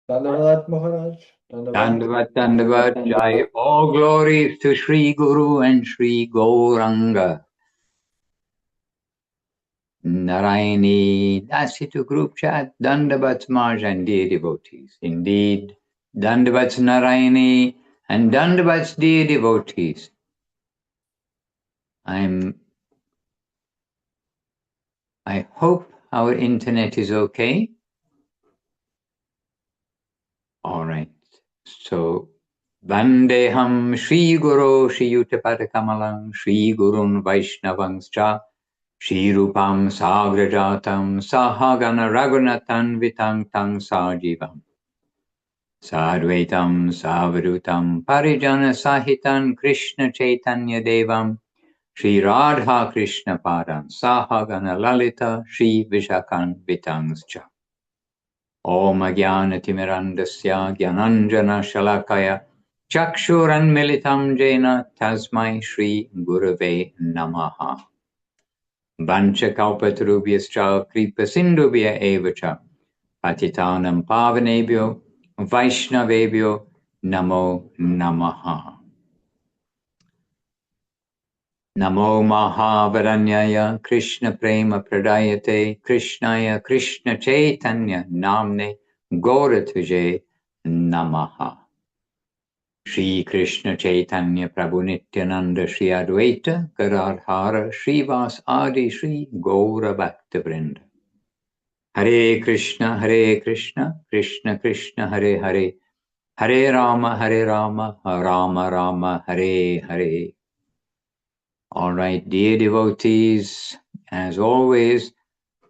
Dandavat Maharaj. Dandavat, Dandavat, Jai. All glories to Sri Guru and Sri Gauranga. Narayani, that's it to group chat. Dandavat Maharaj and dear devotees. Indeed, Dandavat Narayani and Dandavat dear devotees. I hope our internet is okay. All right. So, Vandeham Shri Guru Shri Yuttapada Shri Gurun Vaishnavangscha Shri Rupam Sagrajatam Sahagana Raghunathan Vitang Tang Sajivam Sadvaitam Savadutam Parijana Sahitan Krishna Chaitanya Devam Shri Radha Krishna Padan Sahagana Lalita Shri Vishakan Vitangscha Om Jnanatimirandasya Jnananjana Shalakaya Chakshuranmilitam Jena Tasmai Shri Gurave Namaha Vanchakalpatarubhyascha Kripasindubhya evacha Patitanam Pavanebhyo Vaishnavebhyo Namo Namaha Namo Mahavaranyaya Krishna Prema Pradayate Krishnaya Krishna Chaitanya Namne Gauratuje Namaha Shri Krishna Chaitanya Prabhu Nityananda Shri Advaita Gadadhara Srivas Adi Shri Gaura Bhaktavrinda Hare Krishna Krishna Krishna Hare Hare Hare Rama Rama Rama Hare Hare. All right, dear devotees, as always,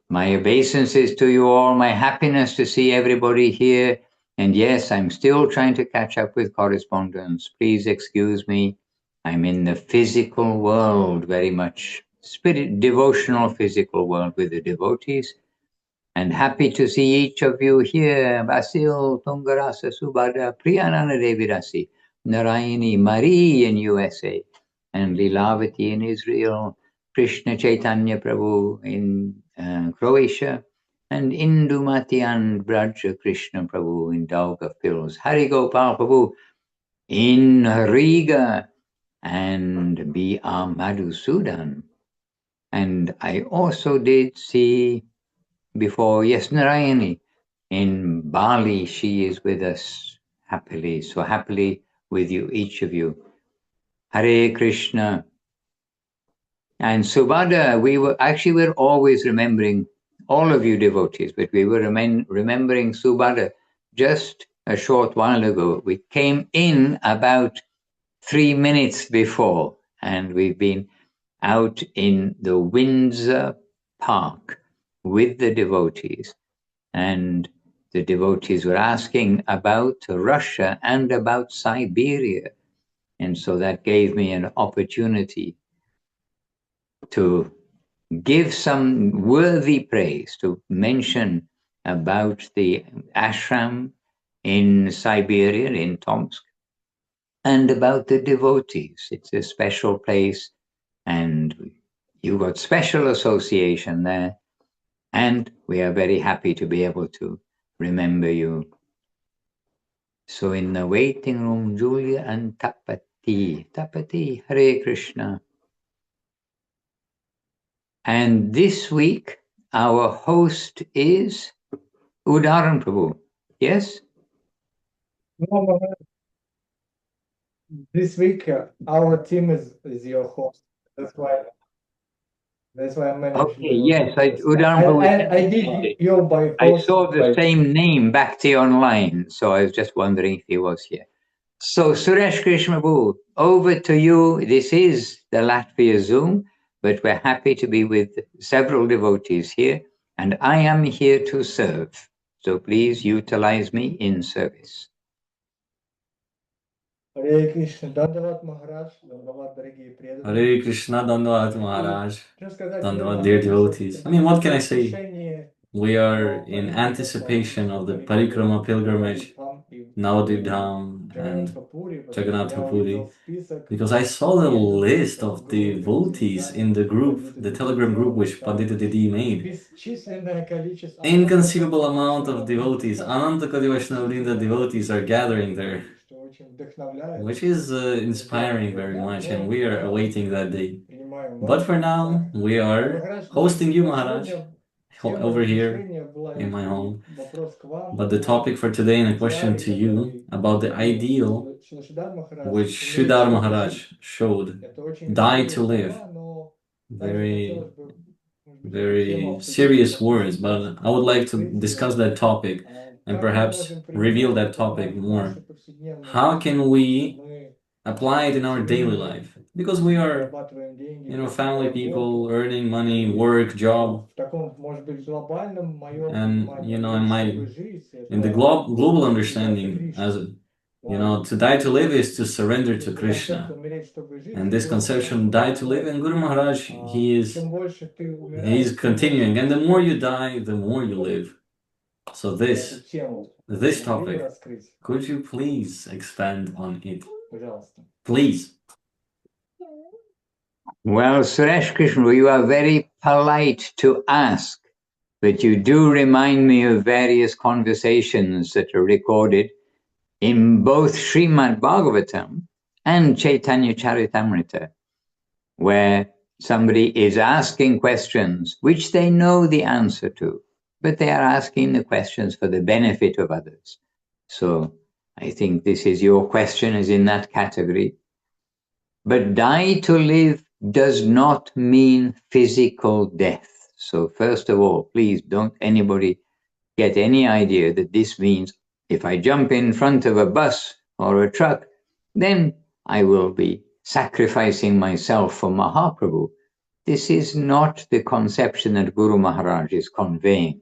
my obeisances to you all, my happiness to see everybody here. And yes, I'm still trying to catch up with correspondence. Please excuse me. I'm in the physical world, very much devotional physical world with the devotees. And happy to see each of you here. Basil, Tungarasa, Subhadra, Priyanana Devirasi, Narayani, Marie in USA, and Lilavati in Israel, Krishna Chaitanya Prabhu in Croatia, and Indumati and Braja Krishna Prabhu in Daugavpils, Hari Gopal Prabhu in Riga, and B.R. Madhusudan. And I also did see before, yes, Narayani in Bali, she is with us happily, so happily with you, each of you. Hare Krishna. And Subhadra, we're always remembering all of you devotees, but we were remembering Subhadra just a short while ago. We came in about 3 minutes before, and we've been out in the Windsor Park with the devotees. And the devotees were asking about Russia and about Siberia. And so that gave me an opportunity to give some worthy praise, to mention about the ashram in Siberia, in Tomsk, and about the devotees. It's a special place, and you got special association there. And we are very happy to be able to remember you. So in the waiting room, Julia and Tapati, Hare Krishna. And this week, our host is Udaran Prabhu. Yes? No, this week, our team is your host. That's why I'm managing. Okay, yes, Udaran Prabhu. I did you by host. I saw the same name, Bhakti Online, so I was just wondering if he was here. So Suresh Krishna Prabhu, over to you. This is the Latvia Zoom, but we're happy to be with several devotees here, and I am here to serve. So please utilize me in service. Hare Krishna, Dandavat Maharaj, Dandavat дорогие преданные. Hare Krishna, Dandavat Maharaj, Dandavat dear devotees. I mean, what can I say? We are in anticipation of the Parikrama pilgrimage, Navadvip Dham, and Jagannath Puri, because I saw the list of devotees in the group, the Telegram group which Pandita Didi made. Inconceivable amount of devotees, Ananta Kodi Vaishnavrinda devotees are gathering there, which is inspiring very much, and we are awaiting that day. But for now, we are hosting you, Maharaj, over here in my home. But the topic for today and a question to you about the ideal which Sridhar Maharaj showed, die to live. Very, very serious words, but I would like to discuss that topic and perhaps reveal that topic more. How can we apply it in our daily life? Because we are, family people, earning money, work, job, and in the global understanding, as to die to live is to surrender to Krishna. And this conception, die to live, and Guru Maharaj, he's continuing. And the more you die, the more you live. So this topic, could you please expand on it? Please. Well, Suresh Krishna, you are very polite to ask, but you do remind me of various conversations that are recorded in both Srimad Bhagavatam and Chaitanya Charitamrita, where somebody is asking questions which they know the answer to, but they are asking the questions for the benefit of others. So I think your question is in that category. But die to live does not mean physical death. So first of all, please don't anybody get any idea that this means if I jump in front of a bus or a truck, then I will be sacrificing myself for Mahaprabhu. This is not the conception that Guru Maharaj is conveying.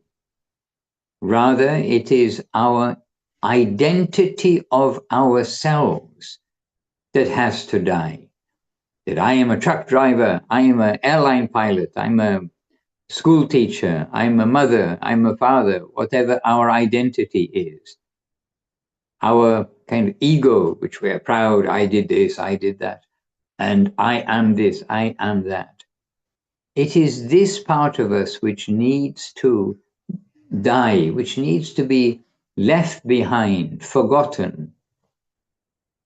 Rather, it is our identity of ourselves that has to die. That I am a truck driver, I am an airline pilot, I'm a school teacher, I'm a mother, I'm a father, whatever our identity is. Our kind of ego, which we are proud, I did this, I did that, and I am this, I am that. It is this part of us which needs to die, which needs to be left behind, forgotten.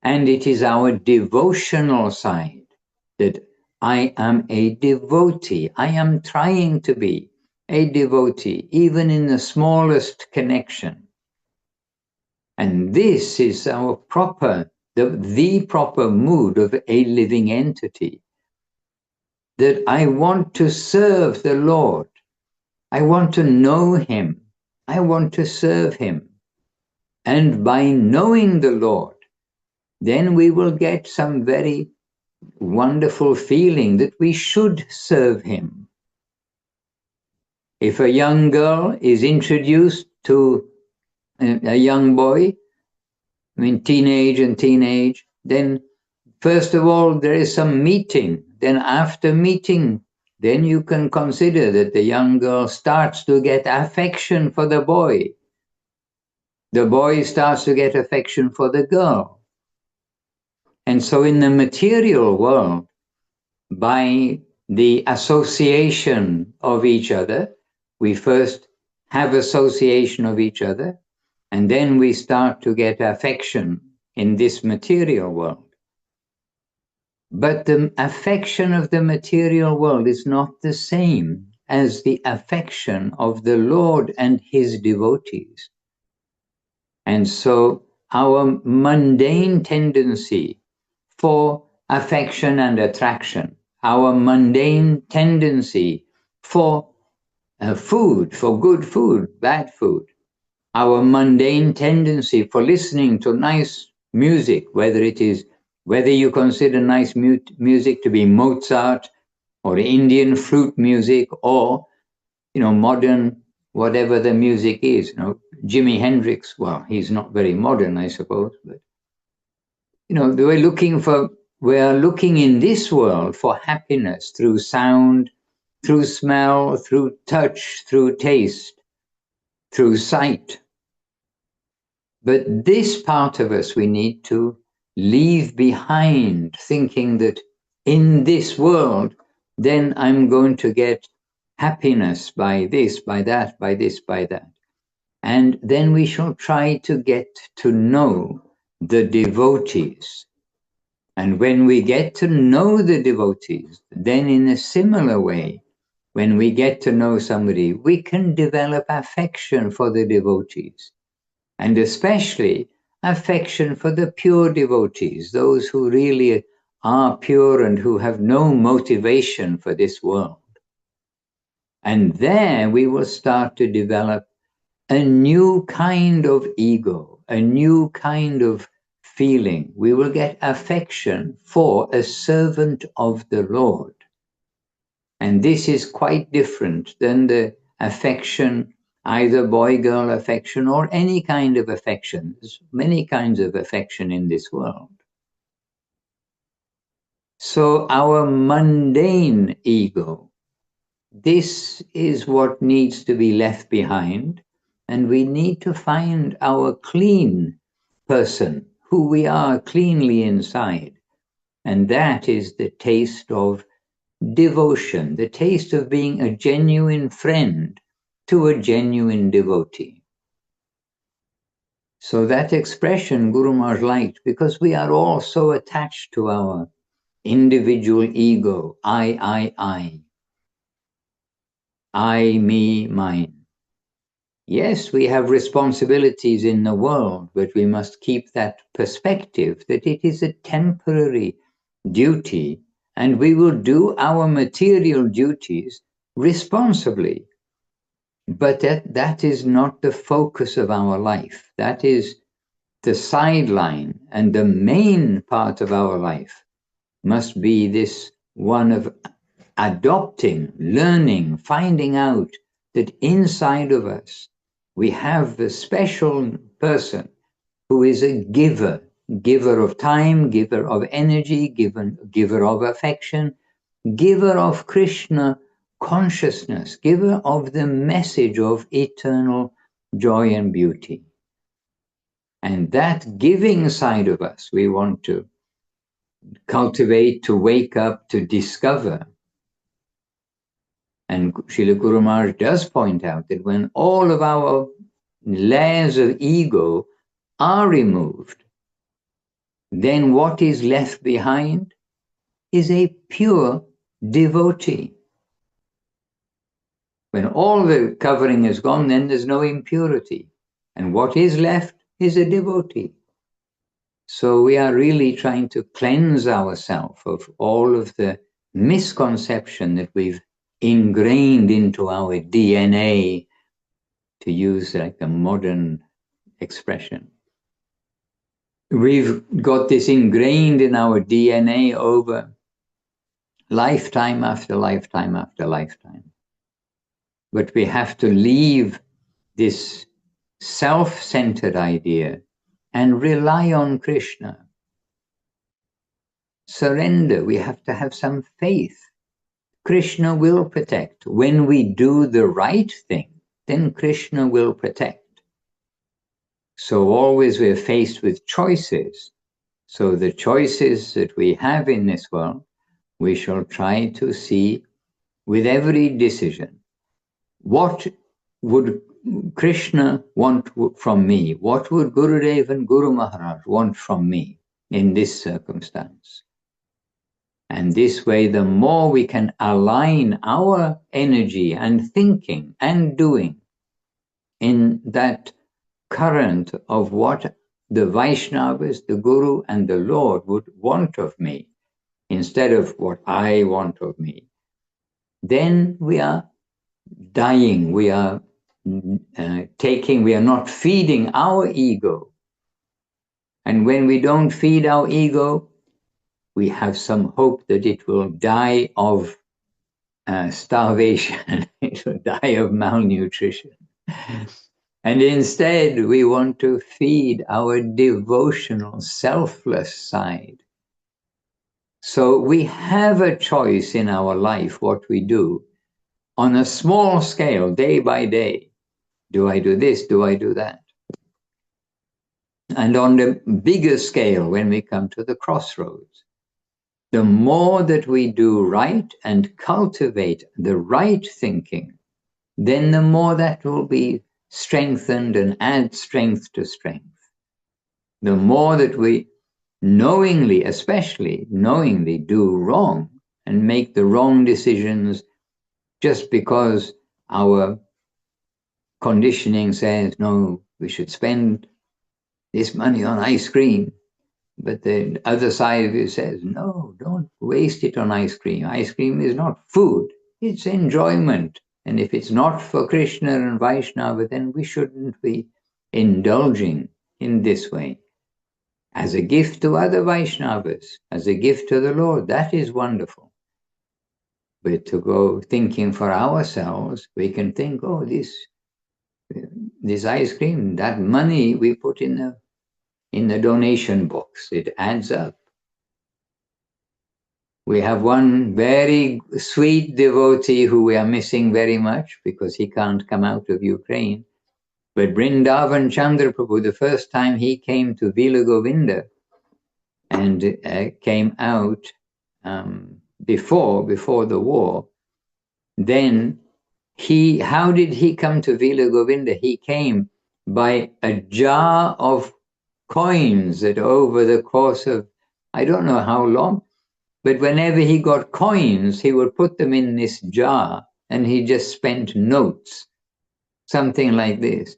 And it is our devotional side that I am a devotee. I am trying to be a devotee, even in the smallest connection. And this is our the proper mood of a living entity. That I want to serve the Lord. I want to know Him. I want to serve Him. And by knowing the Lord, then we will get some very wonderful feeling that we should serve Him. If a young girl is introduced to a young boy, teenage, then first of all there is some meeting. Then after meeting, then you can consider that the young girl starts to get affection for the boy. The boy starts to get affection for the girl. And so in the material world, by the association of each other, we first have association of each other, and then we start to get affection in this material world. But the affection of the material world is not the same as the affection of the Lord and His devotees. And so our mundane tendency for affection and attraction, our mundane tendency for food, for good food, bad food, our mundane tendency for listening to nice music, whether you consider nice music to be Mozart or Indian flute music or, modern, whatever the music is, Jimi Hendrix, well, he's not very modern, I suppose, but, we are looking in this world for happiness through sound, through smell, through touch, through taste, through sight. But this part of us we need to leave behind, thinking that in this world, then I'm going to get happiness by this, by that, by this, by that. And then we shall try to get to know the devotees. And when we get to know the devotees, then in a similar way, when we get to know somebody, we can develop affection for the devotees, and especially affection for the pure devotees, those who really are pure and who have no motivation for this world. And there we will start to develop a new kind of ego, a new kind of feeling. We will get affection for a servant of the Lord. And this is quite different than the affection, either boy-girl affection or any kind of affection. There's many kinds of affection in this world. So our mundane ego, this is what needs to be left behind, and we need to find our clean person, who we are cleanly inside. And that is the taste of devotion, the taste of being a genuine friend to a genuine devotee. So that expression Guru Maharaj liked, because we are all so attached to our individual ego, I, me, mine. Yes, we have responsibilities in the world, but we must keep that perspective that it is a temporary duty, and we will do our material duties responsibly. But that is not the focus of our life. That is the sideline, and the main part of our life must be this one of adopting, learning, finding out that inside of us we have the special person who is a giver, giver of time, giver of energy, giver of affection, giver of Krishna consciousness, giver of the message of eternal joy and beauty. And that giving side of us we want to cultivate, to wake up, to discover. And Srila Guru Maharaj does point out that when all of our layers of ego are removed, then what is left behind is a pure devotee. When all the covering is gone, then there's no impurity. And what is left is a devotee. So we are really trying to cleanse ourselves of all of the misconception that we've ingrained into our DNA, to use like a modern expression. We've got this ingrained in our DNA over lifetime after lifetime after lifetime. But we have to leave this self-centered idea and rely on Krishna. Surrender. We have to have some faith. Krishna will protect. When we do the right thing, then Krishna will protect. So always we're faced with choices. So the choices that we have in this world, we shall try to see with every decision, what would Krishna want from me? What would Gurudev and Guru Maharaj want from me in this circumstance? And this way, the more we can align our energy and thinking and doing in that current of what the Vaishnavas, the Guru and the Lord would want of me, instead of what I want of me, then we are dying, we are we are not feeding our ego. And when we don't feed our ego, we have some hope that it will die of starvation, it will die of malnutrition. And instead, we want to feed our devotional, selfless side. So we have a choice in our life what we do on a small scale, day by day. Do I do this? Do I do that? And on the bigger scale, when we come to the crossroads, the more that we do right and cultivate the right thinking, then the more that will be strengthened and add strength to strength. The more that we knowingly, especially knowingly, do wrong and make the wrong decisions just because our conditioning says, no, we should spend this money on ice cream. But the other side of you says, no, don't waste it on ice cream. Ice cream is not food, it's enjoyment. And if it's not for Krishna and Vaishnava, then we shouldn't be indulging in this way. As a gift to other Vaishnavas, as a gift to the Lord, that is wonderful. But to go thinking for ourselves, we can think, oh, this ice cream, that money we put in the donation box, it adds up. We have one very sweet devotee who we are missing very much because he can't come out of Ukraine. But Vrindavan Chandra Prabhu, the first time he came to Vila Govinda and came out before the war, then how did he come to Vila Govinda? He came by a jar of coins that over the course of, I don't know how long, but whenever he got coins, he would put them in this jar and he just spent notes, something like this.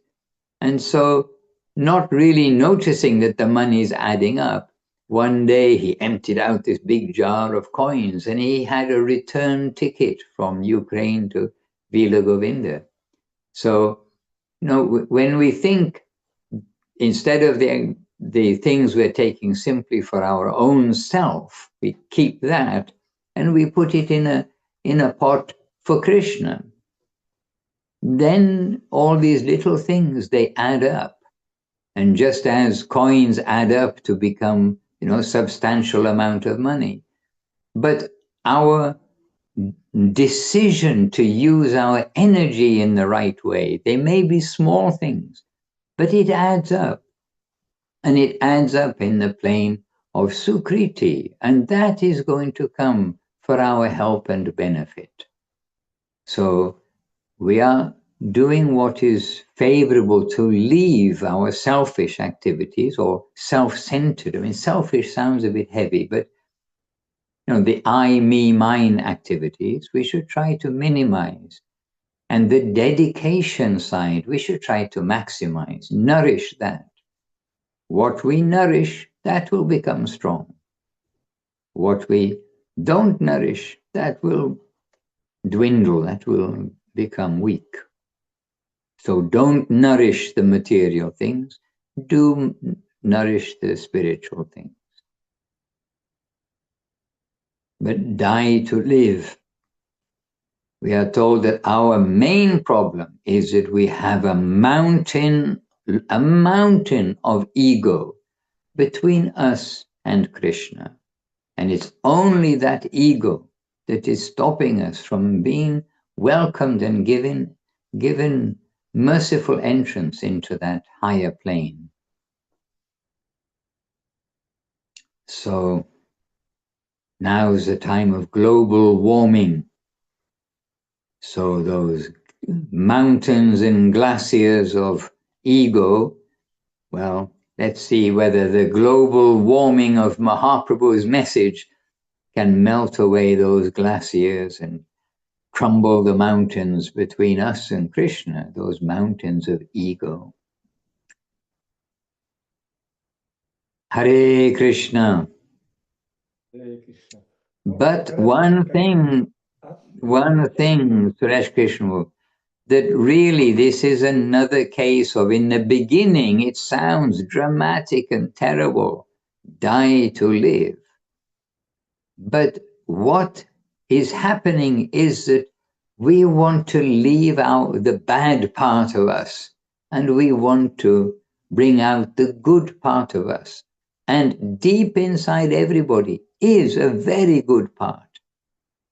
And so, not really noticing that the money is adding up, one day he emptied out this big jar of coins and he had a return ticket from Ukraine to Vila Govinda. So, when we think, instead of the things we're taking simply for our own self, we keep that and we put it in a pot for Krishna. Then all these little things, they add up. And just as coins add up to become, substantial amount of money, but our decision to use our energy in the right way, they may be small things, but it adds up. And it adds up in the plane of Sukriti, and that is going to come for our help and benefit. So we are doing what is favorable to leave our selfish activities or self-centered. I mean, selfish sounds a bit heavy, but the I, me, mine activities, we should try to minimize. And the dedication side, we should try to maximize, nourish that. What we nourish, that will become strong. What we don't nourish, that will dwindle, that will become weak. So don't nourish the material things, do nourish the spiritual things. But die to live. We are told that our main problem is that we have a mountain of ego between us and Krishna. And it's only that ego that is stopping us from being welcomed and given merciful entrance into that higher plane. So now is the time of global warming. So those mountains and glaciers of ego, well, let's see whether the global warming of Mahaprabhu's message can melt away those glaciers and crumble the mountains between us and Krishna, those mountains of ego. Hare Krishna. Hare Krishna. But one thing, Suresh Krishna, that really this is another case of, in the beginning, it sounds dramatic and terrible, die to live. But what is happening is that we want to leave out the bad part of us and we want to bring out the good part of us. And deep inside everybody is a very good part.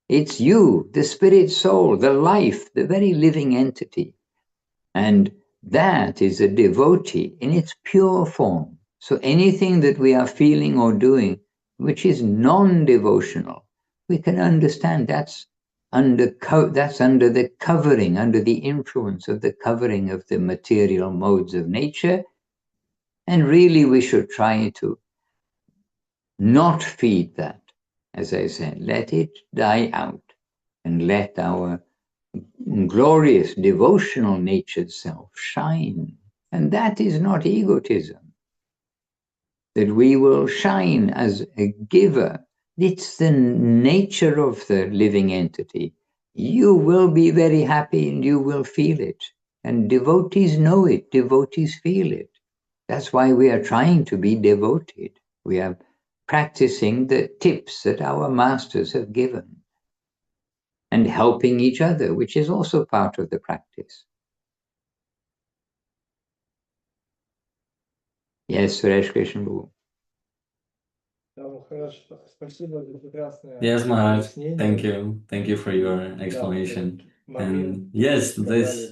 It's you, the spirit soul, the life, the very living entity. And that is a devotee in its pure form. So anything that we are feeling or doing which is non-devotional, we can understand that's under the covering, under the influence of the covering of the material modes of nature. And really we should try to not feed that. As I said, let it die out and let our glorious devotional natured self shine. And that is not egotism. That we will shine as a giver. It's the nature of the living entity. You will be very happy and you will feel it. And devotees know it, devotees feel it. That's why we are trying to be devoted. We are practicing the tips that our masters have given and helping each other, which is also part of the practice. Yes, Suresh Krishna Babu. Yes, Maharaj. Thank you. Thank you for your explanation. And yes, this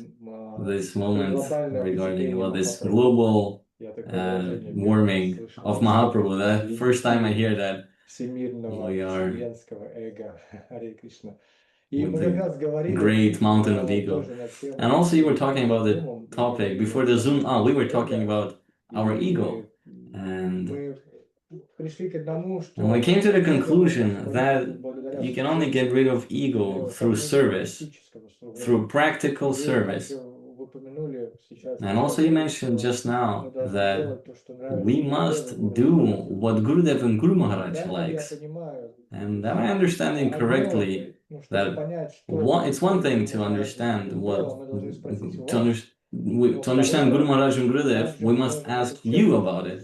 moment regarding this global warming of Mahaprabhu. The first time I hear that we are with the great mountain of ego. And also you were talking about the topic before the Zoom. We were talking about our ego. And we came to the conclusion that you can only get rid of ego through service, through practical service. And also you mentioned just now that we must do what Gurudev and Guru Maharaj likes. And am I understanding correctly that it's one thing to understand to understand Guru Maharaj and Gurudev, we must ask you about it.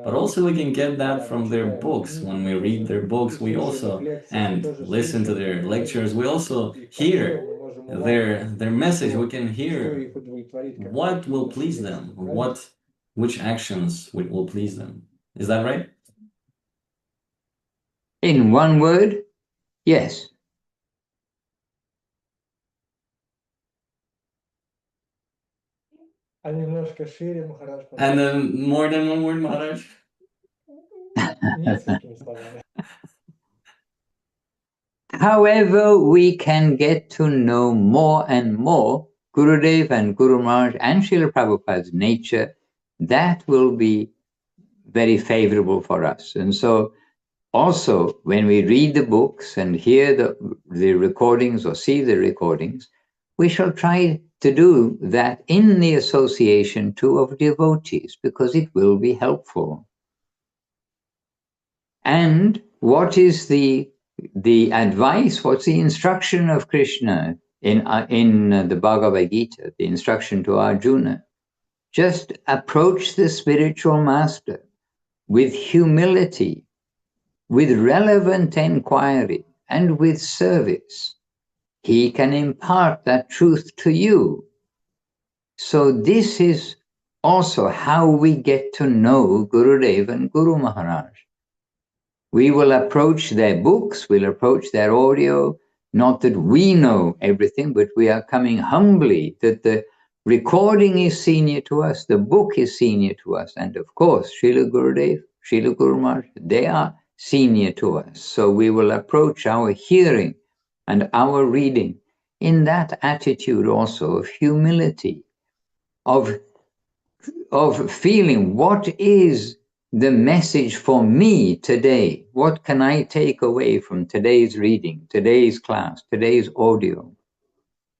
But also we can get that from their books. When we read their books, we also, and listen to their lectures, we also hear their message. We can hear what will please them, which actions will please them. Is that right? In one word, yes. And then more than one word, Maharaj? However, we can get to know more and more Gurudev and Guru Maharaj and Srila Prabhupada's nature, that will be very favorable for us. And so also, when we read the books and hear the recordings or see the recordings, we shall try to do that in the association too of devotees, because it will be helpful. And what is the advice? What's the instruction of Krishna in the Bhagavad Gita? The instruction to Arjuna: just approach the spiritual master with humility, with relevant inquiry, and with service. He can impart that truth to you. So this is also how we get to know Gurudev and Guru Maharaj. We will approach their books, we'll approach their audio, not that we know everything, but we are coming humbly, that the recording is senior to us, the book is senior to us, and of course, Srila Gurudev, Srila Guru Maharaj, they are senior to us. So we will approach our hearing and our reading in that attitude also of humility, of feeling what is the message for me today. What can I take away from today's reading, today's class, today's audio?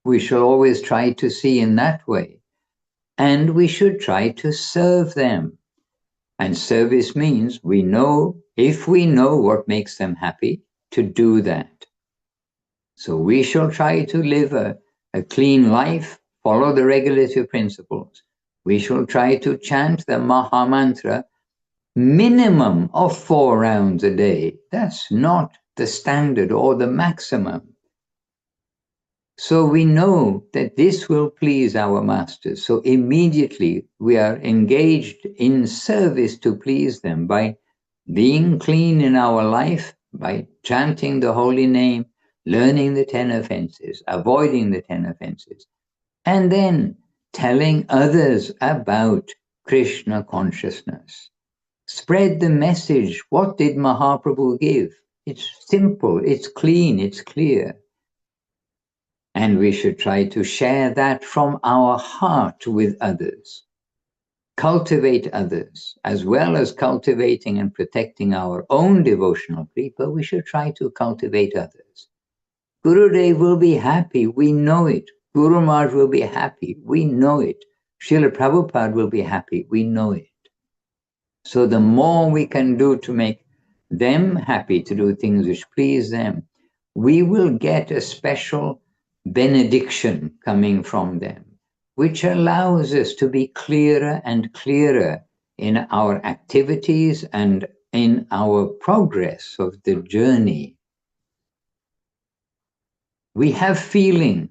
We shall always try to see in that way. And we should try to serve them. And service means we know, if we know what makes them happy, to do that. So we shall try to live a clean life, follow the regulative principles. We shall try to chant the Maha Mantra minimum of 4 rounds a day. That's not the standard or the maximum. So we know that this will please our masters. So immediately we are engaged in service to please them by being clean in our life, by chanting the holy name, learning the 10 offenses, avoiding the 10 offenses, and then telling others about Krishna consciousness. Spread the message. What did Mahaprabhu give? It's simple, it's clean, it's clear. And we should try to share that from our heart with others. Cultivate others, as well as cultivating and protecting our own devotional people, we should try to cultivate others. Gurudev will be happy, we know it. Guru Maharaj will be happy, we know it. Srila Prabhupada will be happy, we know it. So the more we can do to make them happy, to do things which please them, we will get a special benediction coming from them, which allows us to be clearer and clearer in our activities and in our progress of the journey. We have feeling,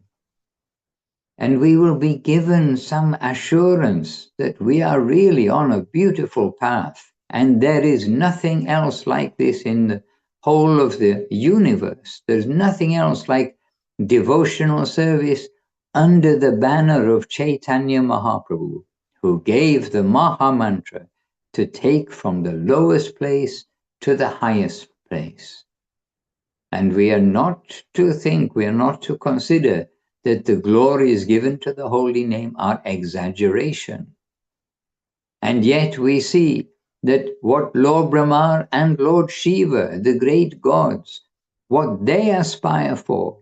and we will be given some assurance that we are really on a beautiful path, and there is nothing else like this in the whole of the universe. There's nothing else like devotional service under the banner of Chaitanya Mahaprabhu, who gave the Maha Mantra to take from the lowest place to the highest place. And we are not to think, we are not to consider that the glories given to the holy name are exaggeration. And yet we see that what Lord Brahma and Lord Shiva, the great gods, what they aspire for,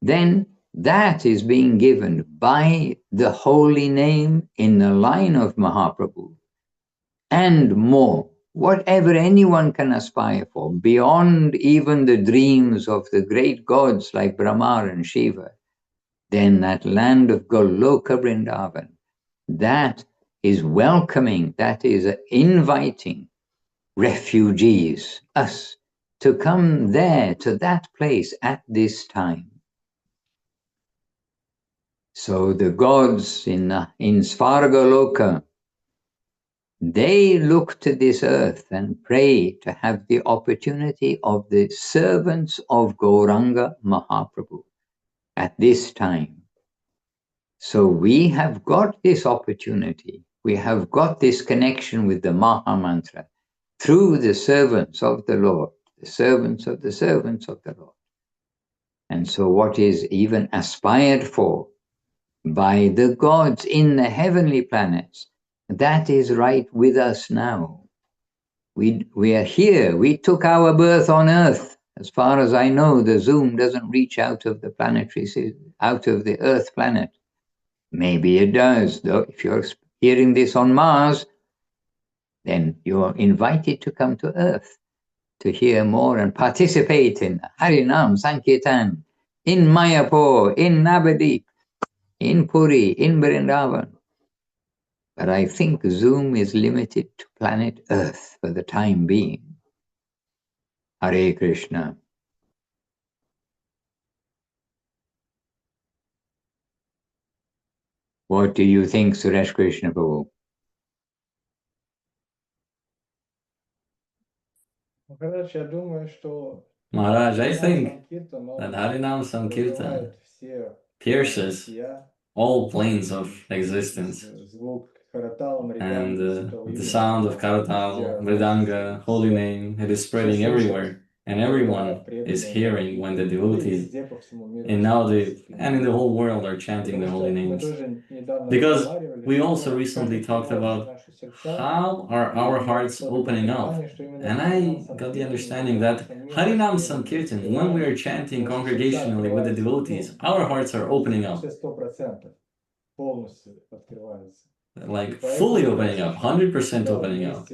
then that is being given by the holy name in the line of Mahaprabhu. And more, whatever anyone can aspire for, beyond even the dreams of the great gods like Brahma and Shiva, then that land of Goloka Vrindavan, that is welcoming, that is inviting refugees, us, to come there, to that place at this time. So the gods in Svargaloka, they look to this earth and pray to have the opportunity of the servants of Gauranga Mahaprabhu at this time. So we have got this opportunity. We have got this connection with the Maha Mantra through the servants of the Lord, the servants of the servants of the Lord. And so what is even aspired for by the gods in the heavenly planets, that is right with us now. We are here. We took our birth on Earth. As far as I know, the Zoom doesn't reach out of the planetary system, out of the Earth planet. Maybe it does, though. If you're hearing this on Mars, then you're invited to come to Earth to hear more and participate in Harinam Sankirtan, in Mayapur, in Navadip, in Puri, in Vrindavan. But I think Zoom is limited to planet Earth for the time being. Hare Krishna. What do you think, Suresh Krishna Prabhu? Maharaj, I think that Harinam Sankirtan pierces all planes of existence. And the sound of Karatal, Mridanga, holy name, it is spreading everywhere. And everyone is hearing when the devotees in Navadip and in the whole world are chanting the holy names. Because we also recently talked about how are our hearts opening up. And I got the understanding that Harinam Sankirtan, when we are chanting congregationally with the devotees, our hearts are opening up. Like fully opening up, 100% opening up.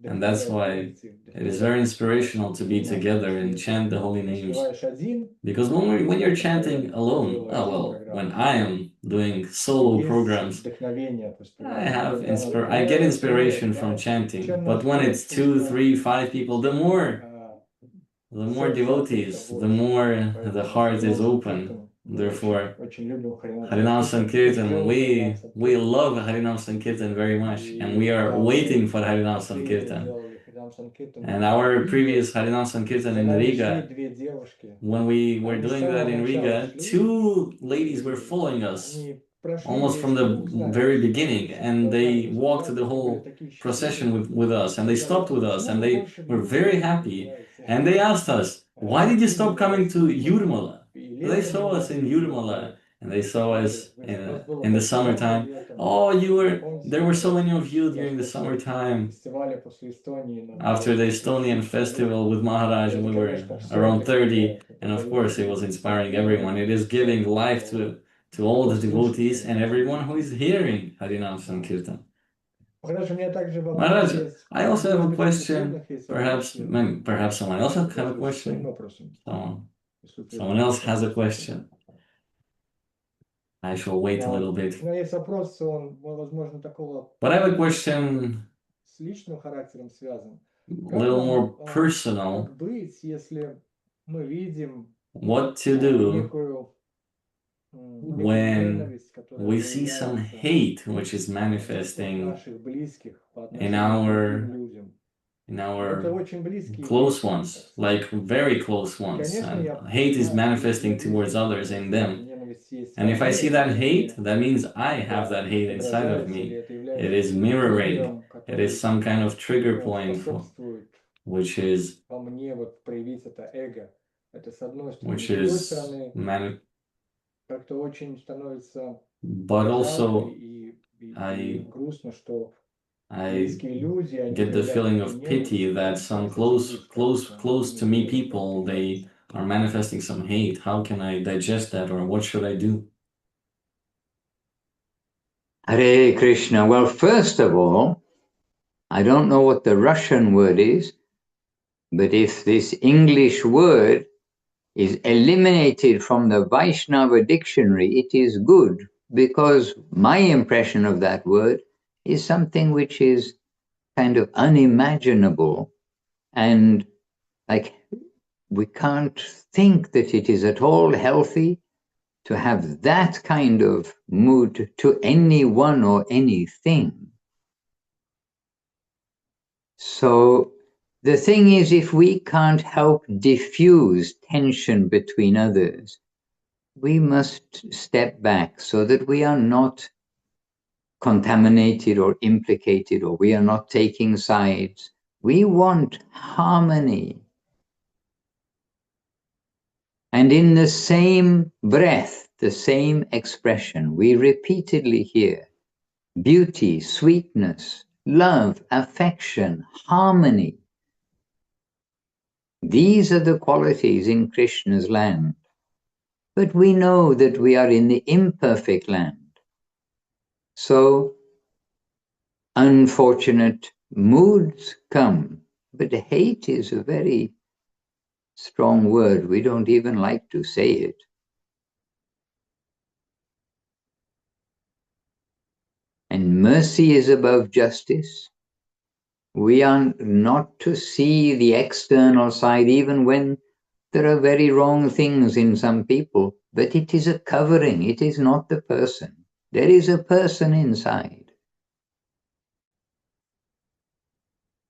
And that's why it is very inspirational to be together and chant the holy names. Because when you're chanting alone, when I am doing solo programs, I get inspiration from chanting. But when it's 2, 3, 5 people, the more devotees, the more the heart is open. Therefore, Harinam Sankirtan, we love Harinam Sankirtan very much, and we are waiting for Harinam Sankirtan. And our previous Harinam Sankirtan in Riga, when we were doing that in Riga, 2 ladies were following us almost from the very beginning, and they walked the whole procession with us, and they stopped with us, and they were very happy, and they asked us, why did you stop coming to Yurmala? They saw us in Yurmala, and they saw us in the summertime. Oh, there were so many of you during the summertime after the Estonian festival with Maharaj, and we were around 30, and of course it was inspiring everyone. It is giving life to all the devotees and everyone who is hearing Harinam Sankirtan. Maharaj, I also have a question. Perhaps someone else have a question. Someone else has a question. I shall wait a little bit. But I have a question a little more personal. What to do when we see some hate which is manifesting in our close ones, like very close ones, and hate is manifesting towards others in them. And if I see that hate, that means I have that hate inside of me. It is mirroring. It is some kind of trigger point which is but also I get the feeling of pity that some close to me people, they are manifesting some hate. How can I digest that, or what should I do? Hare Krishna. Well, first of all, I don't know what the Russian word is, but if this English word is eliminated from the Vaishnava dictionary, it is good, because my impression of that word is something which is kind of unimaginable, and like we can't think that it is at all healthy to have that kind of mood to anyone or anything. So the thing is, if we can't help diffuse tension between others, we must step back so that we are not contaminated or implicated, or we are not taking sides. We want harmony. And in the same breath, the same expression, we repeatedly hear beauty, sweetness, love, affection, harmony. These are the qualities in Krishna's land. But we know that we are in the imperfect land. So unfortunate moods come, but hate is a very strong word. We don't even like to say it. And mercy is above justice. We are not to see the external side, even when there are very wrong things in some people, but it is a covering. It is not the person. There is a person inside.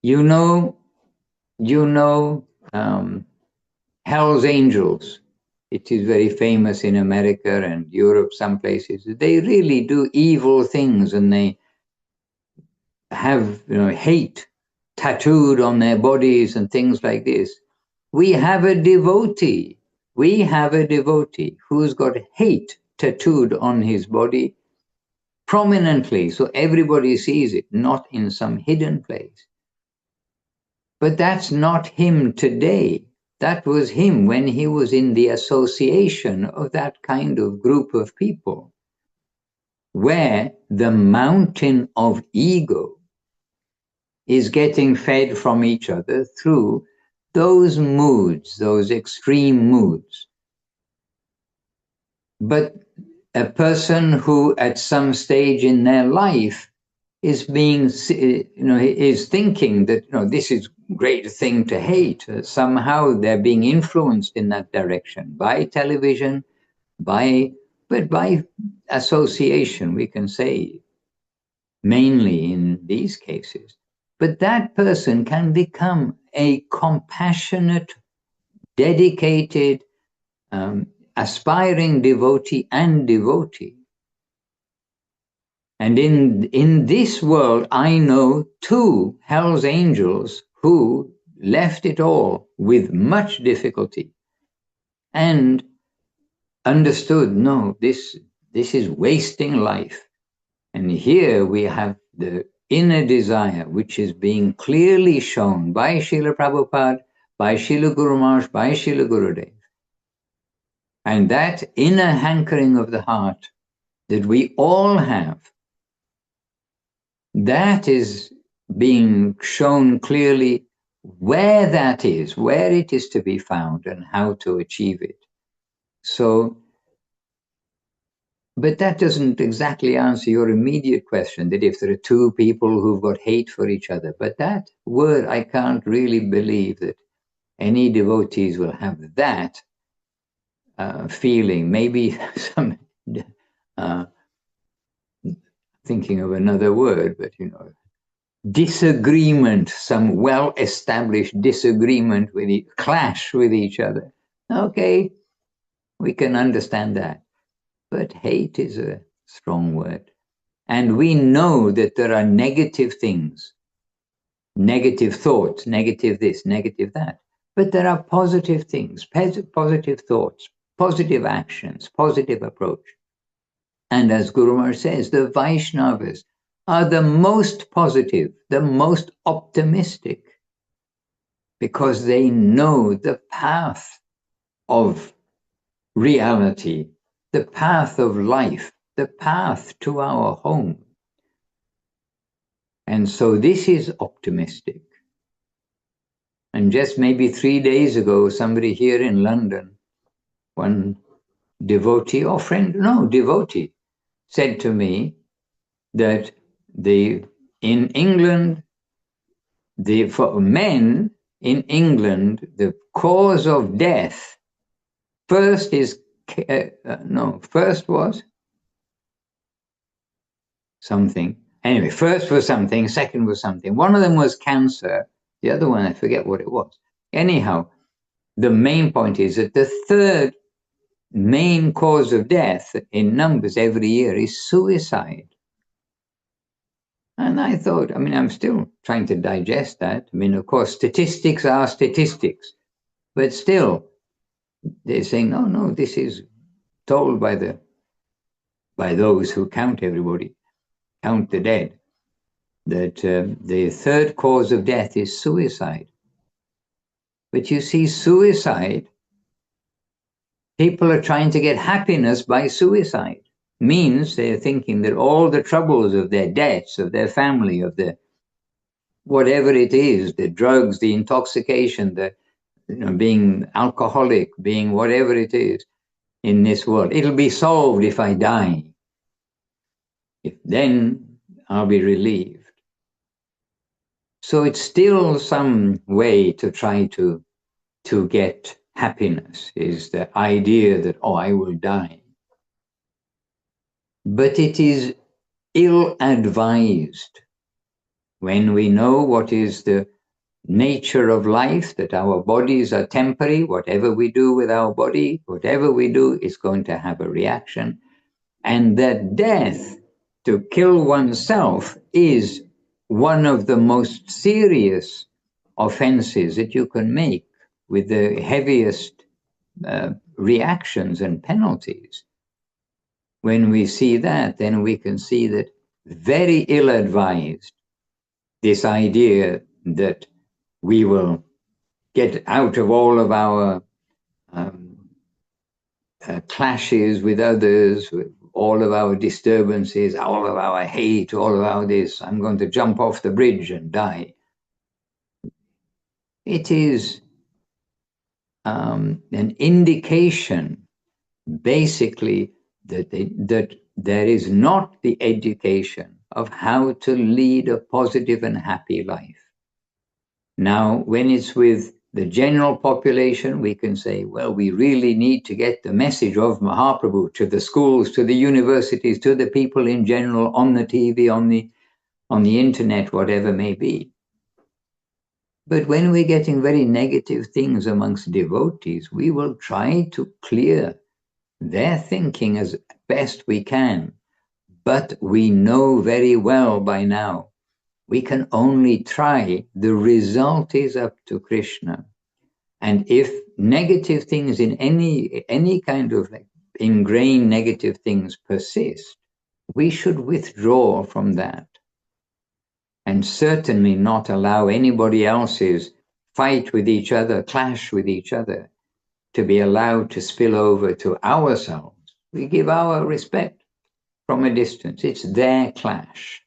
You know, Hell's Angels. It is very famous in America and Europe, some places. They really do evil things, and they have hate tattooed on their bodies and things like this. We have a devotee. We have a devotee who's got hate tattooed on his body prominently, so everybody sees it, not in some hidden place. But that's not him today. That was him when he was in the association of that kind of group of people, where the mountain of ego is getting fed from each other through those moods, those extreme moods. But a person who at some stage in their life is is thinking that, this is a great thing to hate. Somehow they're being influenced in that direction by television, but by association, we can say, mainly in these cases. But that person can become a compassionate, dedicated, aspiring devotee and devotee. And in this world, I know 2 hell's angels who left it all with much difficulty and understood, no, this is wasting life. And here we have the inner desire, which is being clearly shown by Srila Prabhupada, by Srila Guru Maharaj, by Srila Gurudev. And that inner hankering of the heart that we all have, that is being shown clearly where that is, where it is to be found and how to achieve it. So, but that doesn't exactly answer your immediate question, that if there are 2 people who've got hate for each other. But that word, I can't really believe that any devotees will have that feeling. Maybe some, thinking of another word, but disagreement, some well-established disagreement clash with each other. Okay, we can understand that. But hate is a strong word. And we know that there are negative things, negative thoughts, negative this, negative that. But there are positive things, positive thoughts, positive actions, positive approach. And as Guru Maharaj says, the Vaishnavas are the most positive, the most optimistic, because they know the path of reality, the path of life, the path to our home. And so this is optimistic. And just maybe 3 days ago, somebody here in London, one devotee or friend, no, devotee, said to me that in England, for men in England, the cause of death first was something. Anyway, first was something, second was something. One of them was cancer. The other one, I forget what it was. Anyhow, the main point is that the third main cause of death in numbers every year is suicide. And I thought, I'm still trying to digest that. Of course, statistics are statistics, but still, they're saying, no, this is told by those who count everybody, count the dead, that the third cause of death is suicide. But you see, suicide, people are trying to get happiness by suicide. Means they're thinking that all the troubles of their debts, of their family, of the whatever it is, the drugs, the intoxication, the being alcoholic, being whatever it is in this world, it'll be solved if I die. Then I'll be relieved. So it's still some way to try to get happiness, is the idea that, I will die. But it is ill-advised when we know what is the nature of life, that our bodies are temporary. Whatever we do with our body, whatever we do is going to have a reaction. And that death, to kill oneself, is one of the most serious offenses that you can make, with the heaviest reactions and penalties. When we see that, then we can see that very ill-advised, this idea that we will get out of all of our clashes with others, with all of our disturbances, all of our hate, all of our this, I'm going to jump off the bridge and die. It is an indication, basically, that there is not the education of how to lead a positive and happy life. Now, when it's with the general population, we can say, well, we really need to get the message of Mahaprabhu to the schools, to the universities, to the people in general, on the TV, on the internet, whatever may be. But when we're getting very negative things amongst devotees, we will try to clear their thinking as best we can. But we know very well by now, we can only try. The result is up to Krishna. And if negative things in any kind of like ingrained negative things persist, we should withdraw from that. And certainly not allow anybody else's fight with each other, clash with each other, to be allowed to spill over to ourselves. We give our respect from a distance. It's their clash.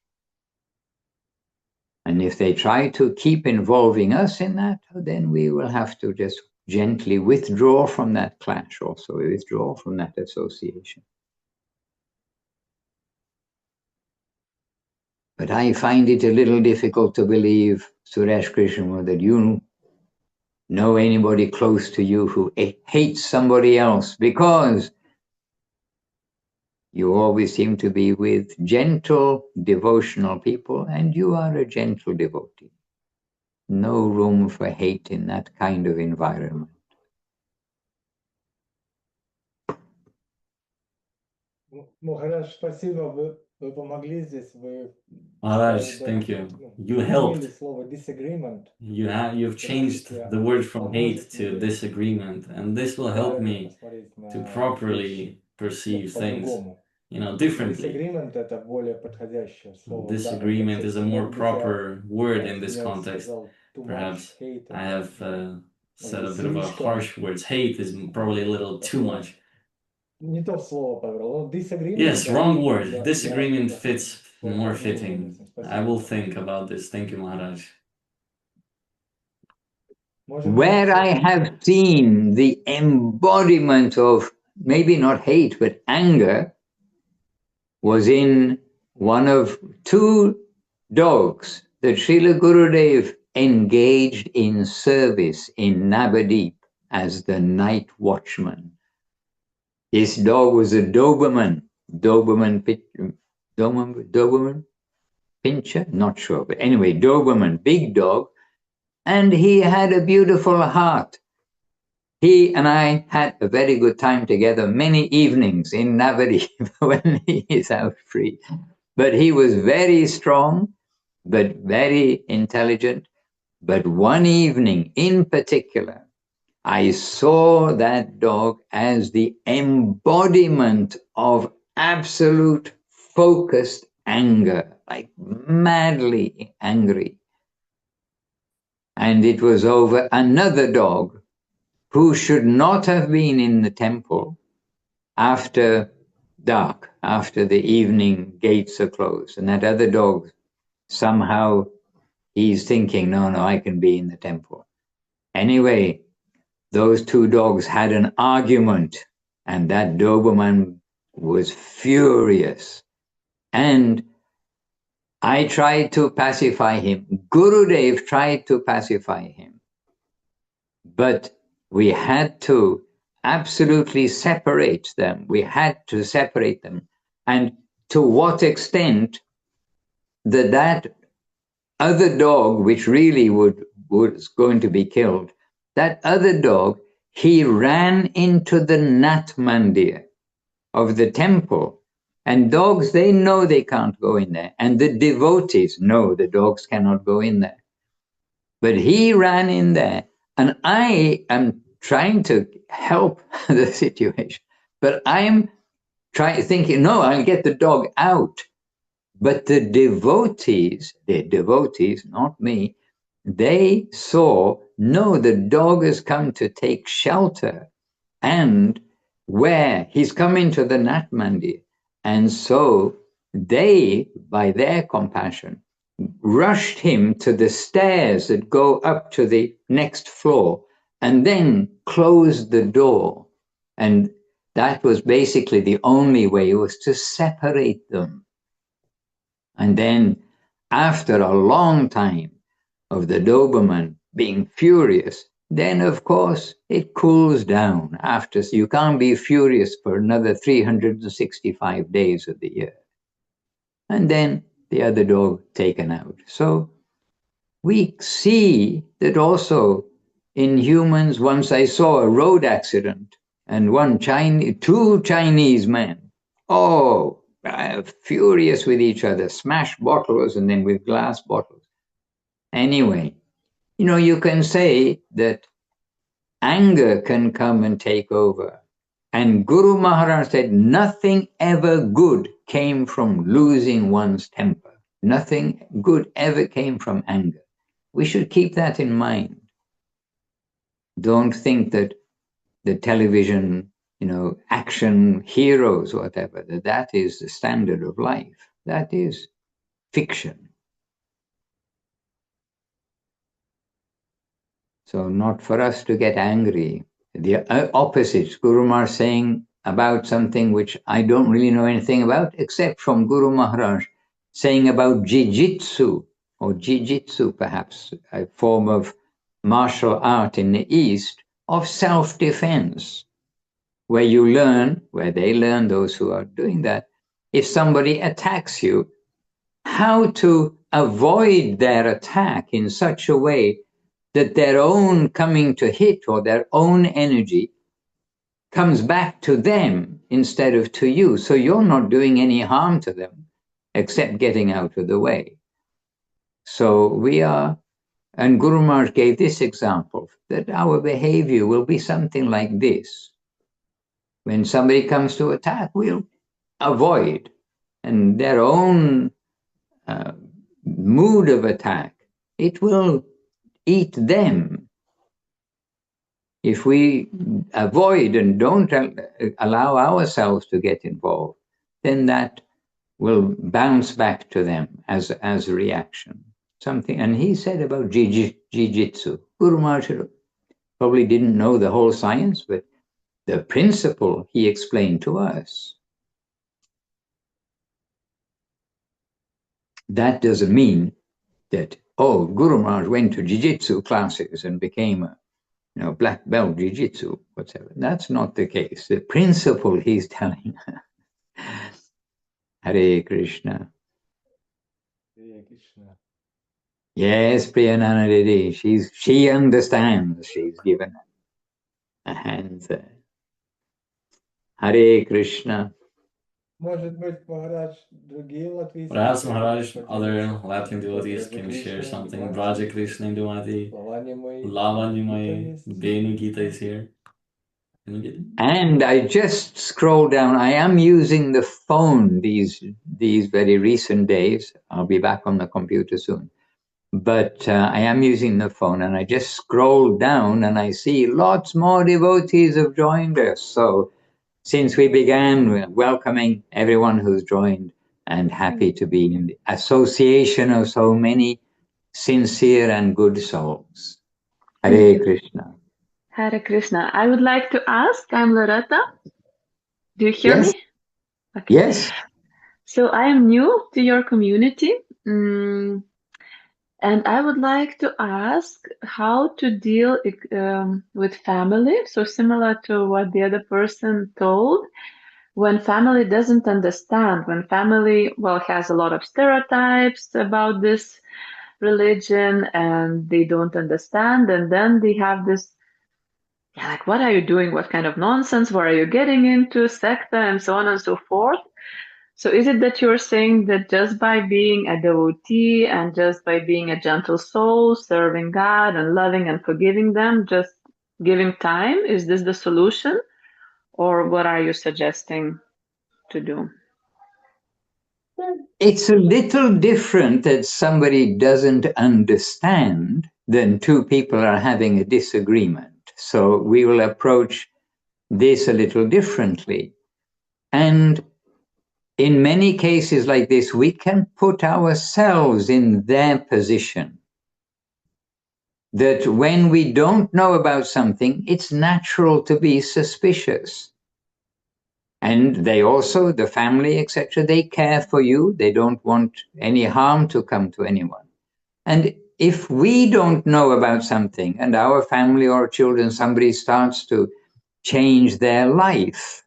And if they try to keep involving us in that, then we will have to just gently withdraw from that clash also, withdraw from that association. But I find it a little difficult to believe, Suresh Krishna, that you know anybody close to you who hates somebody else, because you always seem to be with gentle, devotional people, and you are a gentle devotee. No room for hate in that kind of environment. Maharaj, спасибо, вы помогли здесь, вы Maharaj, thank you. You helped. You've changed the word from hate to disagreement, and this will help me to properly perceive things, differently. Disagreement is a more proper word in this context. Perhaps I have said a bit of a harsh words. Hate is probably a little too much. Yes, wrong word. Disagreement fits more fitting. I will think about this. Thank you, Maharaj. Where I have seen the embodiment of maybe not hate, but anger, was in one of two dogs that Srila Gurudev engaged in service in Navadip as the night watchman. This dog was a Doberman Pinscher, not sure, but anyway, Doberman, big dog, and he had a beautiful heart. He and I had a very good time together many evenings in Navadip when he is out free. But he was very strong, but very intelligent. But one evening in particular, I saw that dog as the embodiment of absolute focused anger, like madly angry. And it was over another dog who should not have been in the temple after dark, after the evening gates are closed. And that other dog, somehow he's thinking, no, I can be in the temple. Anyway, those two dogs had an argument, and that Doberman was furious. And I tried to pacify him. Gurudev tried to pacify him. But we had to absolutely separate them. We had to separate them. And to what extent that other dog, which really was going to be killed, that other dog, he ran into the Nat Mandir of the temple. And dogs, they know they can't go in there. And the devotees know the dogs cannot go in there. But he ran in there. And I am trying to help the situation. But I am thinking, no, I'll get the dog out. But the devotees, not me, they saw, no, the dog has come to take shelter. And where? He's come into the Nat Mandir. And so they, by their compassion, rushed him to the stairs that go up to the next floor and then closed the door. And that was basically the only way, was to separate them. And then after a long time of the Doberman being furious, then of course it cools down after. You can't be furious for another 365 days of the year. And then the other dog taken out. So we see that also in humans. Once I saw a road accident and two Chinese men, furious with each other, smash bottles and then with glass bottles. Anyway, you can say that anger can come and take over. And Guru Maharaj said nothing ever good came from losing one's temper. Nothing good ever came from anger. We should keep that in mind. Don't think that the television, action heroes, whatever, that is the standard of life. That is fiction. So not for us to get angry. The opposite, Guru Maharaj saying about something which I don't really know anything about, except from Guru Maharaj saying about jiu-jitsu, or jiu-jitsu perhaps, a form of martial art in the East, of self-defense, where they learn, those who are doing that, if somebody attacks you, how to avoid their attack in such a way that their own coming to hit or their own energy comes back to them instead of to you. So you're not doing any harm to them except getting out of the way. So and Guru Maharaj gave this example, that our behavior will be something like this. When somebody comes to attack, we'll avoid. And their own mood of attack, it will eat them. If we avoid and don't allow ourselves to get involved, then that will bounce back to them as a reaction. Something, and he said about jiu-jitsu. Guru Maharaj probably didn't know the whole science, but the principle he explained to us. That doesn't mean that, Guru Maharaj went to jiu-jitsu classes and became a black belt jiu-jitsu, whatever. That's not the case. The principle he's telling. Hare Krishna. Hare Krishna. Yes, Priyanana Didi. She understands. She's given a hand there. Hare Krishna. Perhaps Maharaj, other Latvian devotees can share something. Braja Krishna Indumati, Lavanyamai, Benu Gita is here. And I just scroll down. I am using the phone these very recent days. I'll be back on the computer soon. But I am using the phone, and I just scroll down and I see lots more devotees have joined us. So since we began, we're welcoming everyone who's joined and happy to be in the association of so many sincere and good souls. Hare Krishna. Hare Krishna. I would like to ask, I'm Loretta. Do you hear me? Okay. Yes. So I am new to your community. And I would like to ask how to deal with family. So similar to what the other person told, when family doesn't understand, when family, has a lot of stereotypes about this religion and they don't understand. And then they have this, like, what are you doing? What kind of nonsense? What are you getting into? Secta and so on and so forth. So is it that you're saying that just by being a devotee and just by being a gentle soul, serving God and loving and forgiving them, just giving time, is this the solution? Or what are you suggesting to do? It's a little different that somebody doesn't understand than two people are having a disagreement. So we will approach this a little differently. And in many cases like this, we can put ourselves in their position. That when we don't know about something, it's natural to be suspicious. And they also, the family, etc., they care for you. They don't want any harm to come to anyone. And if we don't know about something and our family or children, somebody starts to change their life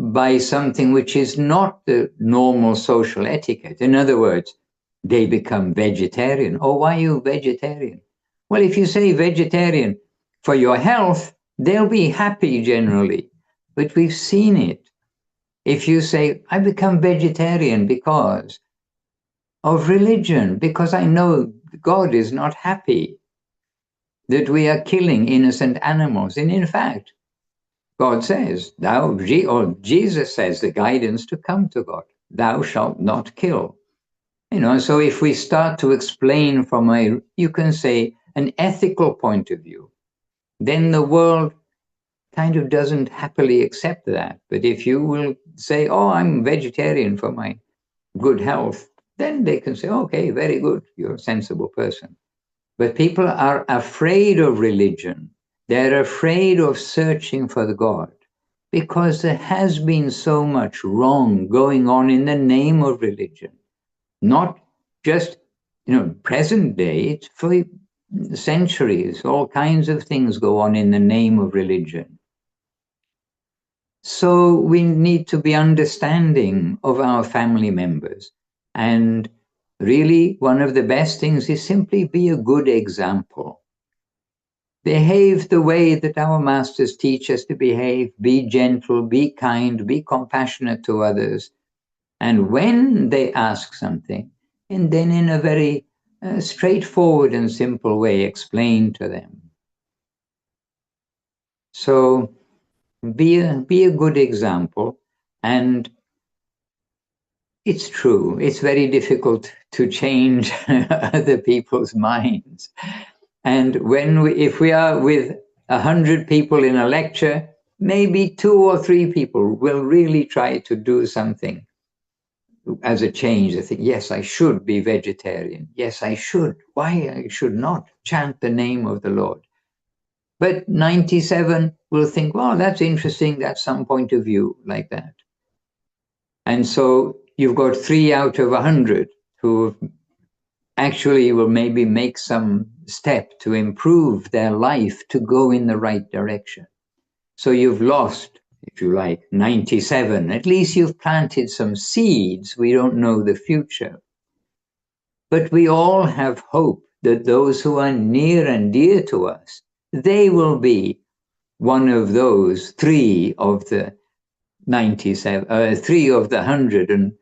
by something which is not the normal social etiquette. In other words, they become vegetarian. Oh, why are you vegetarian? Well, if you say vegetarian for your health, they'll be happy generally. But we've seen it. If you say, I become vegetarian because of religion, because I know God is not happy that we are killing innocent animals. And in fact, God says, or Jesus says, the guidance to come to God, thou shalt not kill. So if we start to explain from you can say, an ethical point of view, then the world kind of doesn't happily accept that. But if you will say, oh, I'm vegetarian for my good health, then they can say, okay, very good, you're a sensible person. But people are afraid of religion. They're afraid of searching for the God because there has been so much wrong going on in the name of religion. Not just, present day, it's for centuries, all kinds of things go on in the name of religion. So we need to be understanding of our family members. And really, one of the best things is simply be a good example. Behave the way that our masters teach us to behave. Be gentle, be kind, be compassionate to others. And when they ask something, and then in a very straightforward and simple way, explain to them. So be a good example. And it's true, it's very difficult to change other people's minds. And if we are with 100 people in a lecture, maybe 2 or 3 people will really try to do something as a change. They think, yes, I should be vegetarian. Yes, I should. Why I should not chant the name of the Lord? But 97 will think, well, that's interesting. That's some point of view like that. And so you've got 3 out of 100 who actually will maybe make some step to improve their life to go in the right direction. So you've lost, if you like, 97. At least you've planted some seeds. We don't know the future. But we all have hope that those who are near and dear to us, they will be one of those 3 of the 97, 3 of the 100. And,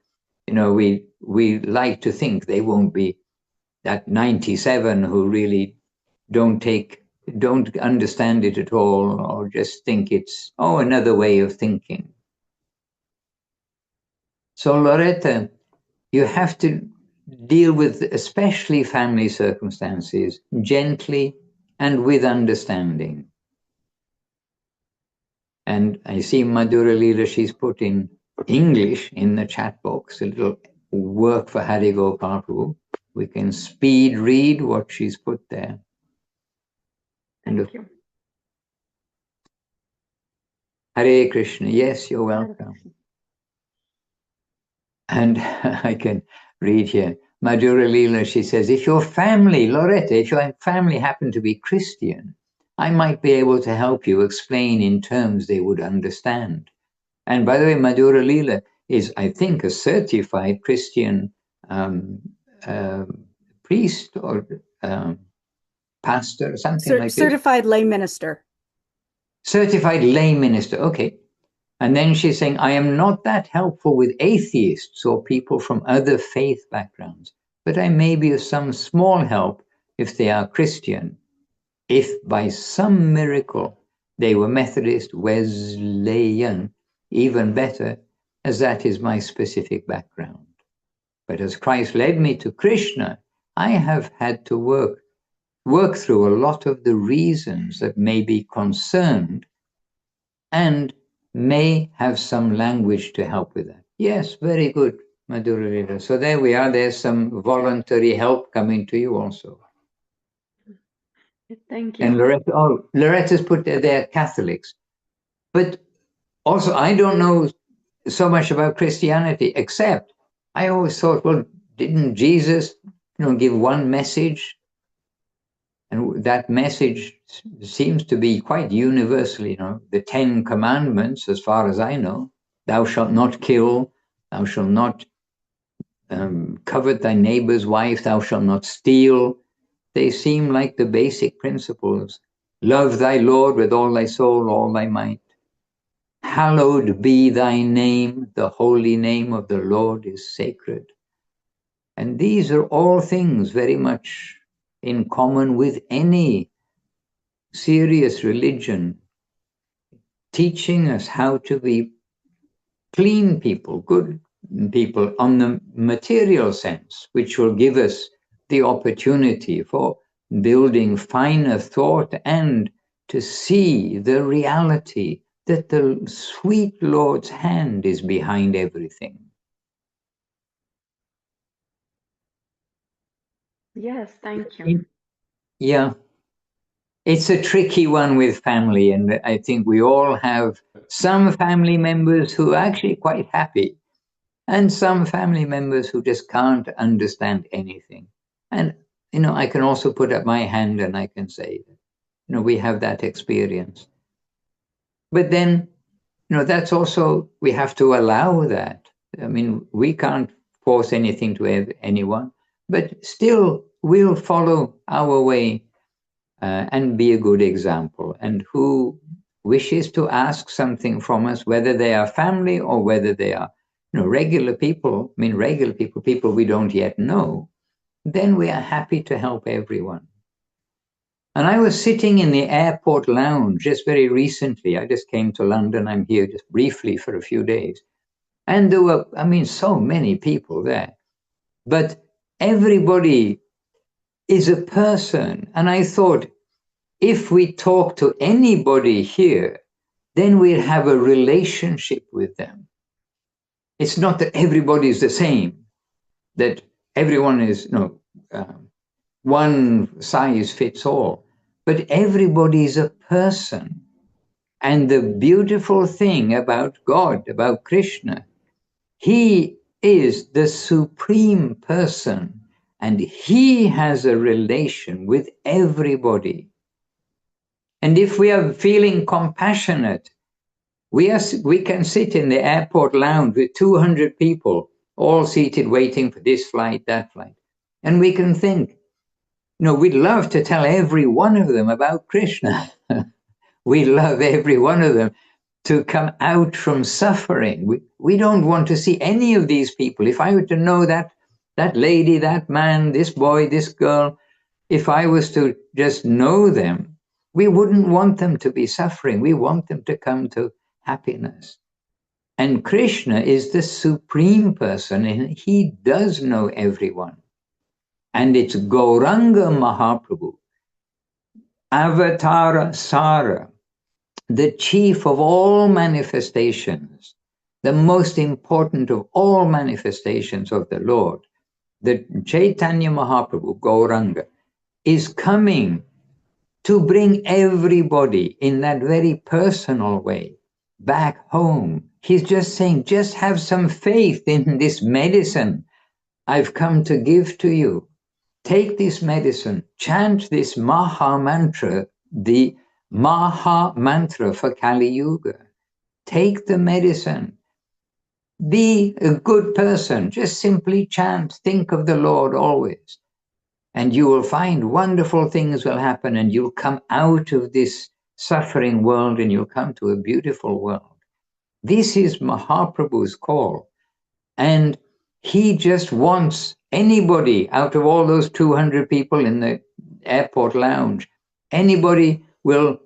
we like to think they won't be that 97 who really don't understand it at all, or just think it's, another way of thinking. So Loretta, you have to deal with especially family circumstances gently and with understanding. And I see Madhura Leela, she's put in English in the chat box, a little work for Hari Gopal Prabhu. We can speed read what she's put there. Thank you. Hare Krishna. Yes, you're welcome. And I can read here. Madhura Leela, she says, if your family, Loretta, if your family happen to be Christian, I might be able to help you explain in terms they would understand. And by the way, Madhura Leela is, I think, a certified Christian priest or pastor or something like certified lay minister. Certified lay minister, okay. And then she's saying, I am not that helpful with atheists or people from other faith backgrounds, but I may be of some small help if they are Christian. If by some miracle they were Methodist, Wesleyan, even better, as that is my specific background. But as Christ led me to Krishna, I have had to work through a lot of the reasons that may be concerned and may have some language to help with that. Yes, very good, Madhura Leela. So there we are. There's some voluntary help coming to you also. Thank you. And Loretta's put there, they're Catholics. But also, I don't know so much about Christianity, except I always thought, well, didn't Jesus, give one message? And that message seems to be quite universal, the 10 commandments, as far as I know. Thou shalt not kill, thou shalt not covet thy neighbor's wife, thou shalt not steal. They seem like the basic principles. Love thy Lord with all thy soul, all thy might. Hallowed be thy name, the holy name of the Lord is sacred. And these are all things very much in common with any serious religion, teaching us how to be clean people, good people on the material sense, which will give us the opportunity for building finer thought and to see the reality that the sweet Lord's hand is behind everything. Yes, thank you. Yeah, it's a tricky one with family, and I think we all have some family members who are actually quite happy, and some family members who just can't understand anything. And, I can also put up my hand and I can say, we have that experience. But then, that's also, we have to allow that. I mean, we can't force anything to anyone, but still we'll follow our way and be a good example. And who wishes to ask something from us, whether they are family or whether they are regular people, people we don't yet know, then we are happy to help everyone. And I was sitting in the airport lounge just very recently. I just came to London. I'm here just briefly for a few days. And there were, so many people there. But everybody is a person. And I thought, if we talk to anybody here, then we'll have a relationship with them. It's not that everybody is the same, that everyone is one size fits all, but everybody is a person. And the beautiful thing about God, about Krishna, he is the supreme person and he has a relation with everybody. And if we are feeling compassionate, we can sit in the airport lounge with 200 people, all seated waiting for this flight, that flight. And we can think, we'd love to tell every one of them about Krishna. We love every one of them to come out from suffering. We don't want to see any of these people. If I were to know that lady, that man, this boy, this girl, if I was to just know them, we wouldn't want them to be suffering. We want them to come to happiness. And Krishna is the supreme person, and he does know everyone. And it's Gauranga Mahaprabhu, Avatara Sara, the chief of all manifestations, the most important of all manifestations of the Lord, the Chaitanya Mahaprabhu, Gauranga, is coming to bring everybody in that very personal way back home. He's just saying, just have some faith in this medicine I've come to give to you. Take this medicine, chant this Maha Mantra, the Maha Mantra for Kali Yuga. Take the medicine. Be a good person. Just simply chant. Think of the Lord always. And you will find wonderful things will happen and you'll come out of this suffering world and you'll come to a beautiful world. This is Mahaprabhu's call. And he just wants anybody out of all those 200 people in the airport lounge, anybody will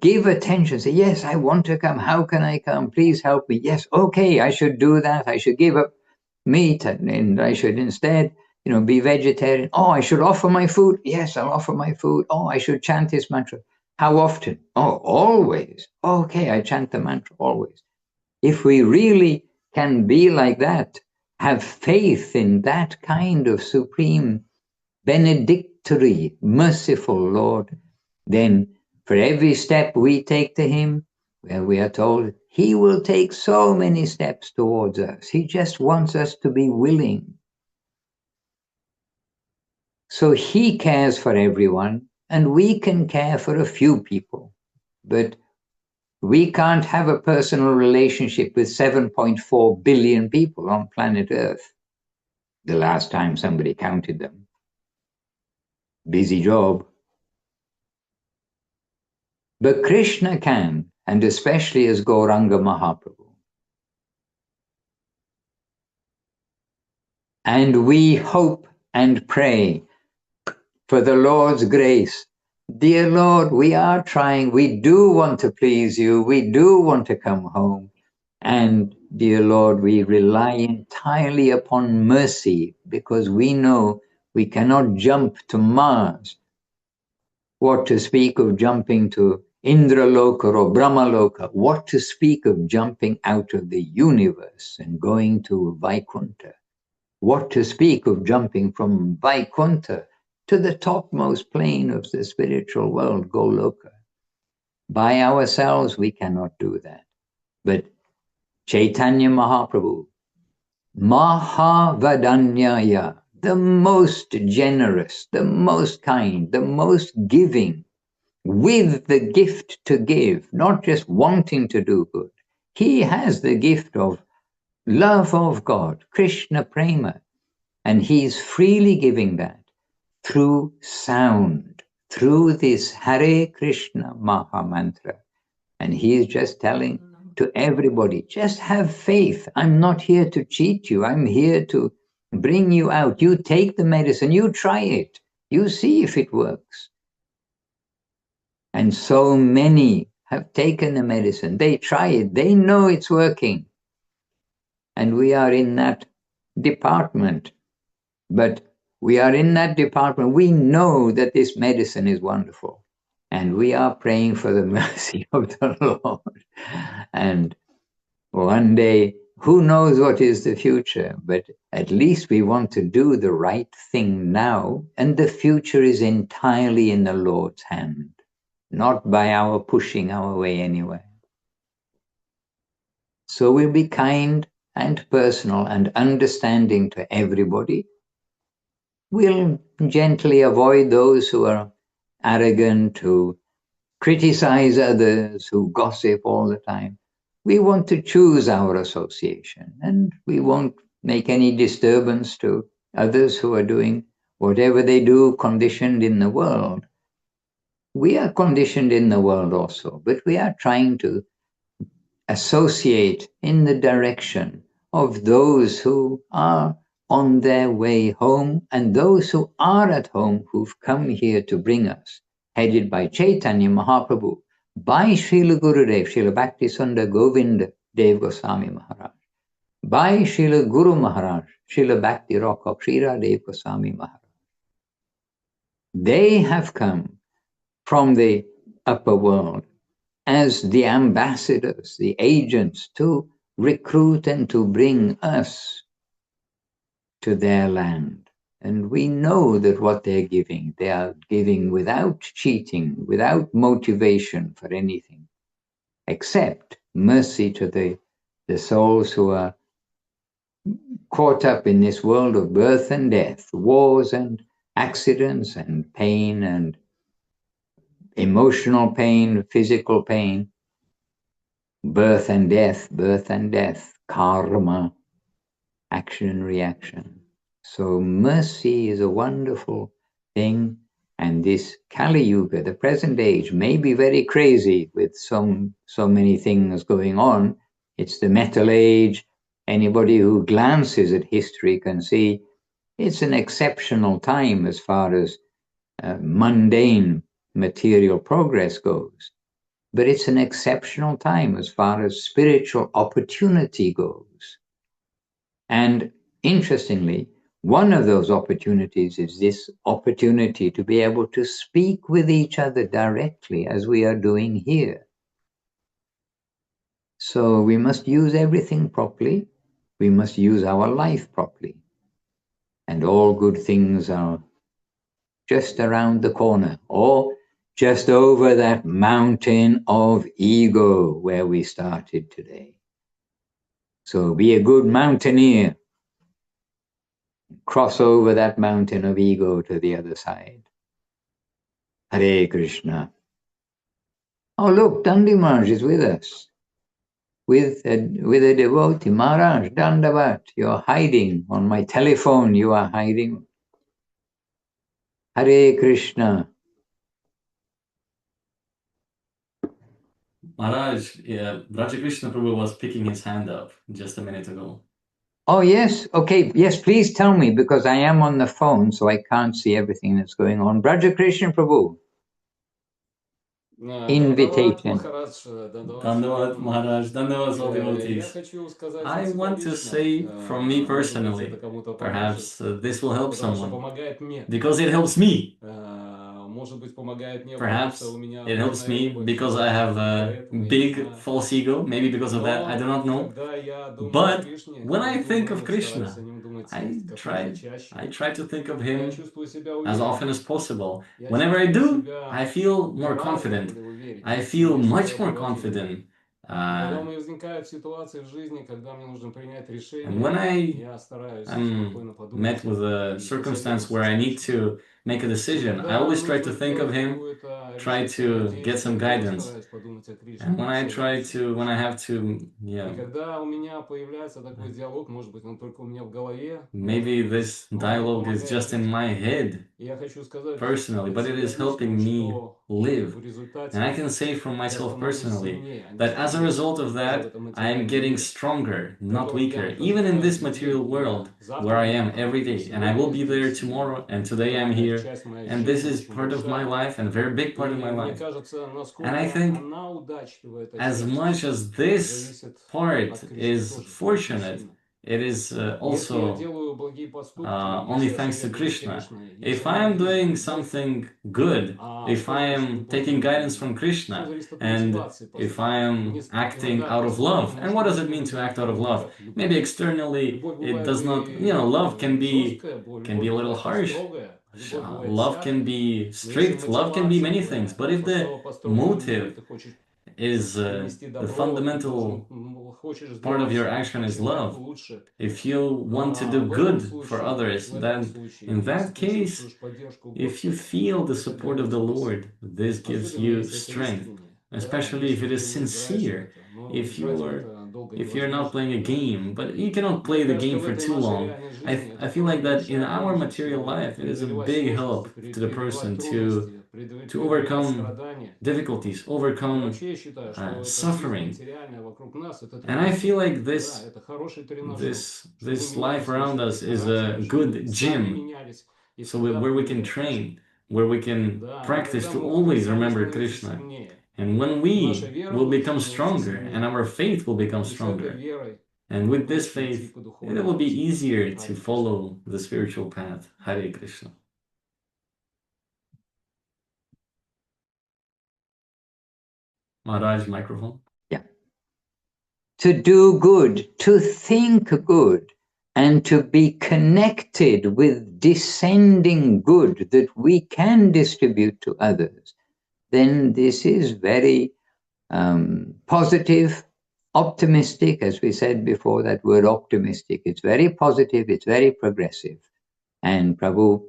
give attention, say, yes, I want to come. How can I come? Please help me. Yes, okay, I should do that. I should give up meat and I should instead, be vegetarian. Oh, I should offer my food. Yes, I'll offer my food. Oh, I should chant this mantra. How often? Oh, always. Okay, I chant the mantra always. If we really can be like that, have faith in that kind of supreme, benedictory, merciful Lord, then for every step we take to him, where we are told he will take so many steps towards us. He just wants us to be willing. So he cares for everyone, and we can care for a few people, but we can't have a personal relationship with 7.4 billion people on planet Earth. The last time somebody counted them. Busy job. But Krishna can, and especially as Gauranga Mahaprabhu. And we hope and pray for the Lord's grace. Dear Lord, we are trying. We do want to please you. We do want to come home. And dear Lord, we rely entirely upon mercy because we know we cannot jump to Mars. What to speak of jumping to Indraloka or Brahmaloka? What to speak of jumping out of the universe and going to Vaikuntha? What to speak of jumping from Vaikuntha to the topmost plane of the spiritual world, Goloka? By ourselves, we cannot do that. But Chaitanya Mahaprabhu, Mahavadanyaya, the most generous, the most kind, the most giving, with the gift to give, not just wanting to do good. He has the gift of love of God, Krishna Prema, and he's freely giving that through sound, through this Hare Krishna Maha Mantra. And he's just telling to everybody, just have faith. I'm not here to cheat you. I'm here to bring you out. You take the medicine, you try it, you see if it works. And so many have taken the medicine. They try it. They know it's working. And we are in that department. But we are in that department. We know that this medicine is wonderful. And we are praying for the mercy of the Lord. And one day, who knows what is the future? But at least we want to do the right thing now. And the future is entirely in the Lord's hand. Not by our pushing our way anywhere. So we'll be kind and personal and understanding to everybody. We'll gently avoid those who are arrogant, who criticize others, who gossip all the time. We want to choose our association, and we won't make any disturbance to others who are doing whatever they do conditioned in the world. We are conditioned in the world also, but we are trying to associate in the direction of those who are on their way home and those who are at home who've come here to bring us, headed by Chaitanya Mahaprabhu, by Srila Gurudev, Srila Bhakti Sundar Govinda Dev Goswami Maharaj, by Srila Guru Maharaj, Srila Bhakti Rock of Srila Dev Goswami Maharaj. They have come from the upper world as the ambassadors, the agents to recruit and to bring us to their land. And we know that what they are giving without cheating, without motivation for anything, except mercy to the souls who are caught up in this world of birth and death, wars and accidents and pain and emotional pain, physical pain, birth and death, karma, action and reaction. So mercy is a wonderful thing. And this Kali Yuga, the present age, may be very crazy with so many things going on. It's the metal age. Anybody who glances at history can see it's an exceptional time as far as mundane material progress goes. But it's an exceptional time as far as spiritual opportunity goes. And interestingly, one of those opportunities is this opportunity to be able to speak with each other directly as we are doing here. So we must use everything properly. We must use our life properly. And all good things are just around the corner, or just over that mountain of ego where we started today. So be a good mountaineer. Cross over that mountain of ego to the other side. Hare Krishna. Oh, look, Dandi Maharaj is with us. With a devotee. Maharaj, Dandavat, you're hiding. On my telephone, you are hiding. Hare Krishna. Maharaj, Raja Krishna Prabhu was picking his hand up just a minute ago. Oh, yes. Okay. Yes, please tell me, because I am on the phone, so I can't see everything that's going on. Raja Krishna Prabhu. Invitation. Dandavat Maharaj, Dandavat all devotees. I want to say from me personally, perhaps this will help someone, because it helps me. Perhaps it helps me because I have a big false ego, maybe because of that, I do not know. But when I think of Krishna, I try to think of him as often as possible. Whenever I do, I feel more confident. I feel much more confident. And when I'm met with a circumstance where I need to make a decision, I always try to think of him, try to get some guidance. And when I have to, maybe this dialogue is just in my head personally, but it is helping me live. And I can say from myself personally that as a result of that, I am getting stronger, not weaker, even in this material world where I am every day. And I will be there tomorrow, and today I'm here. And this is part of my life, and a very big part of my life. And I think as much as this part is fortunate, it is also only thanks to Krishna. If I am doing something good, if I am taking guidance from Krishna, and if I am acting out of love, and what does it mean to act out of love? Maybe externally it does not, love can be a little harsh. Love can be strict, love can be many things, but if the motive is the fundamental part of your action is love. If you want to do good for others, then in that case, if you feel the support of the Lord, this gives you strength, especially if it is sincere. If you're not playing a game, but you cannot play the game for too long. I feel like that in our material life, it is a big help to the person to overcome difficulties, overcome suffering. And I feel like this life around us is a good gym, so where we can train, where we can practice to always remember Krishna. And when we will become stronger, and our faith will become stronger, and with this faith, it will be easier to follow the spiritual path. Hare Krishna. Maharaj, microphone. Yeah. To do good, to think good, and to be connected with descending good that we can distribute to others, then this is very positive, optimistic, as we said before, that word optimistic. It's very positive, it's very progressive. And Prabhu,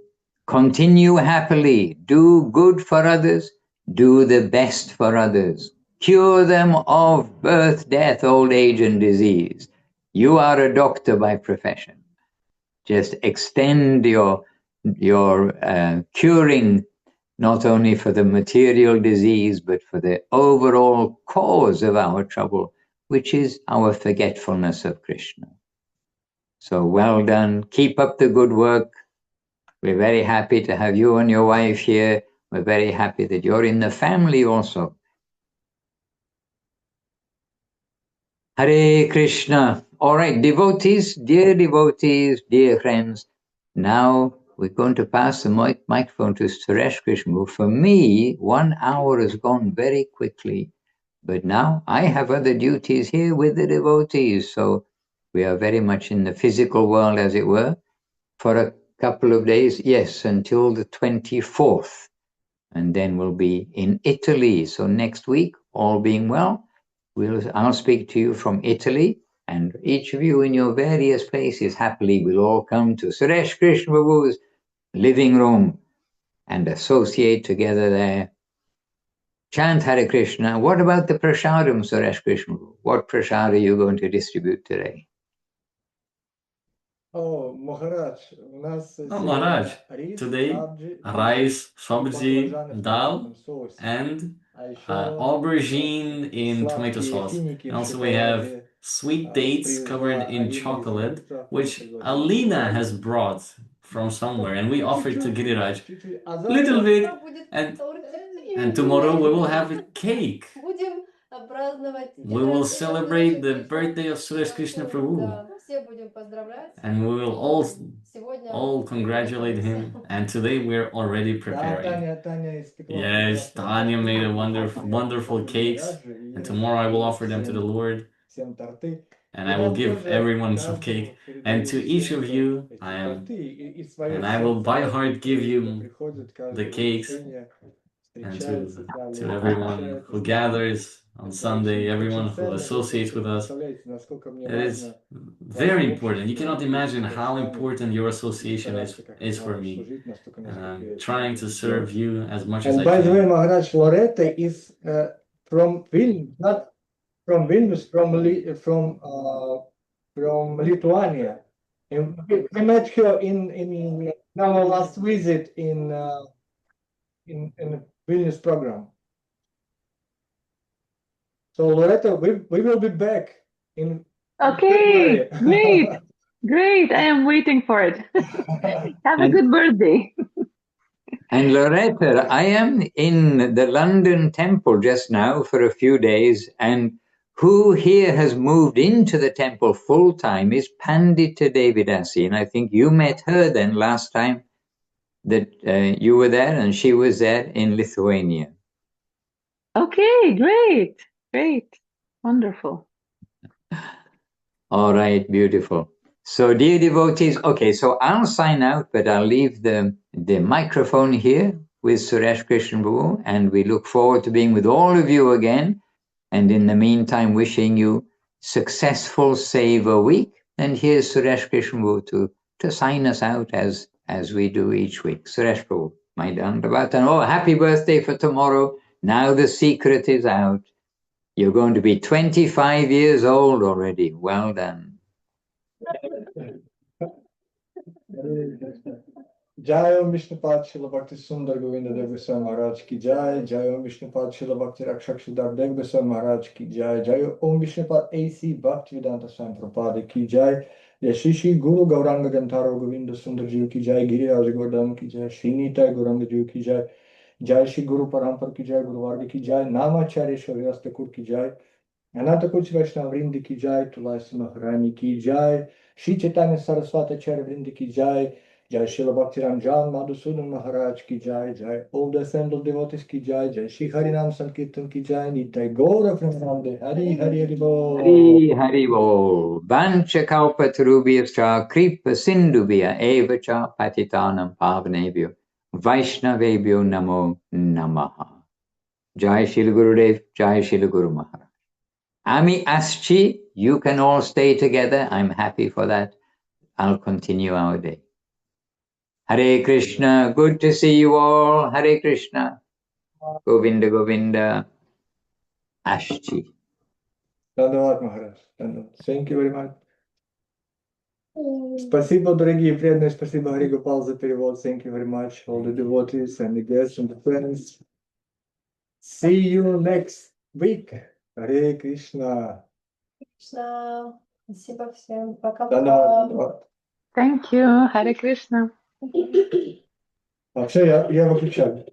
continue happily, do good for others, do the best for others, cure them of birth, death, old age, and disease. You are a doctor by profession. Just extend your curing, not only for the material disease, but for the overall cause of our trouble, which is our forgetfulness of Krishna. So well done. Keep up the good work. We're very happy to have you and your wife here. We're very happy that you're in the family also. Hare Krishna. All right, devotees, dear friends. Now we're going to pass the microphone to Suresh Krishna. For me, 1 hour has gone very quickly, but now I have other duties here with the devotees. So we are very much in the physical world, as it were, for a couple of days. Yes, until the 24th. And then we'll be in Italy. So next week, all being well, I'll speak to you from Italy, and each of you in your various places happily will all come to Suresh Krishna Prabhu's living room and associate together there. Chant Hare Krishna. What about the prasadam, Suresh Krishna Prabhu? What prasad are you going to distribute today? Oh, Maharaj, у нас Oh, Maharaj, today rice, sabzi, dal, and aubergine in tomato sauce. And also we have sweet dates covered in chocolate, which Alina has brought from somewhere, and we offered to Giriraj little bit, and tomorrow we will have a cake. We will celebrate the birthday of Suresh Krishna Prabhu, and we will all congratulate him. And today we're already preparing. Yes, Tanya made a wonderful cakes, and tomorrow I will offer them to the Lord, and I will give everyone some cake. And to each of you, I will by heart give you the cakes, and to everyone who gathers on Sunday, everyone who associates with us. It is very important. You cannot imagine how important your association is for me. And I'm trying to serve you as much as I And by the way, can. Maharaj, Loretta is from Vilnius, not from Vilnius, from Lithuania. And we met her in our last visit in Vilnius program. So Loretta, we will be back in Okay, February. great. I am waiting for it. Have a good birthday. And Loretta, I am in the London temple just now for a few days, and who here has moved into the temple full time is Pandita Devidasi, and I think you met her then last time that you were there, and she was there in Lithuania. Okay, great, wonderful. All right, beautiful. So, dear devotees, okay, so I'll sign out, but I'll leave the microphone here with Suresh Krishna Prabhu, and we look forward to being with all of you again. And in the meantime, wishing you successful Seva week. And here's Suresh Krishna Prabhu to sign us out as we do each week. Suresh Prabhu, my Dandavat. And oh, happy birthday for tomorrow. Now the secret is out. You're going to be 25 years old already. Well done. Jai Om Vishnupad Srila Bhakti Sundar Govinda Dev Goswami Maharaj ki Jai. Jai Om Vishnupad Srila Bhakti Rakshak Siddhar Dev Goswami Maharaj ki Jai. Jai Om Vishnupad A.C. Bhaktivedanta Swami Prabhupada ki Jai. Jai Shri Shri Guru Gauranga Gantaro Govinda Sundar Ji ki Jai. Giriraj Govardhan ki Jai. Shri Nitai Gauranga Ji ki Jai. Jai Shri Guru Parampar ki Jai. Guru Varga ki Jai. Namacharya Shri Thakur ki Jai. Ananta Kuch Vaishnava Vrindi ki Jai. Tulasi Maharani ki Jai. Shri Chaitanya Saraswati Acharya Vrindi ki Jai. Jai Srila Bhakti Ramjan Madhusudan Maharaj ki Jai. Jai all the assembled devotees ki Jai. Jai Shri Harinam Sankirtan ki Jai. Nitai Gaura Premanande. Hari Hari Hari Bol. Hari Hari Bol. Vancha Kalpatarubhyascha Kripa Sindhubhya Evacha Patitanam Pavanebhyo Vaishnavebhyo Namo Namaha. Jai Shri Gurudev, Jai Shri Guru Maharaj. Ami Aschi, you can all stay together. I'm happy for that. I'll continue our day. Hare Krishna, good to see you all. Hare Krishna. Govinda Govinda. Ashchi. Dandavad Maharaj. Thank you very much. Спасибо, дорогие преданные. Спасибо, Хари Гопал, за перевод. Thank you very much, all the devotees and the guests and the friends. See you next week. Hare Krishna. Krishna. Спасибо всем. Пока-пока. Dandavad. Thank you. Hare Krishna. Вообще, я выключаю.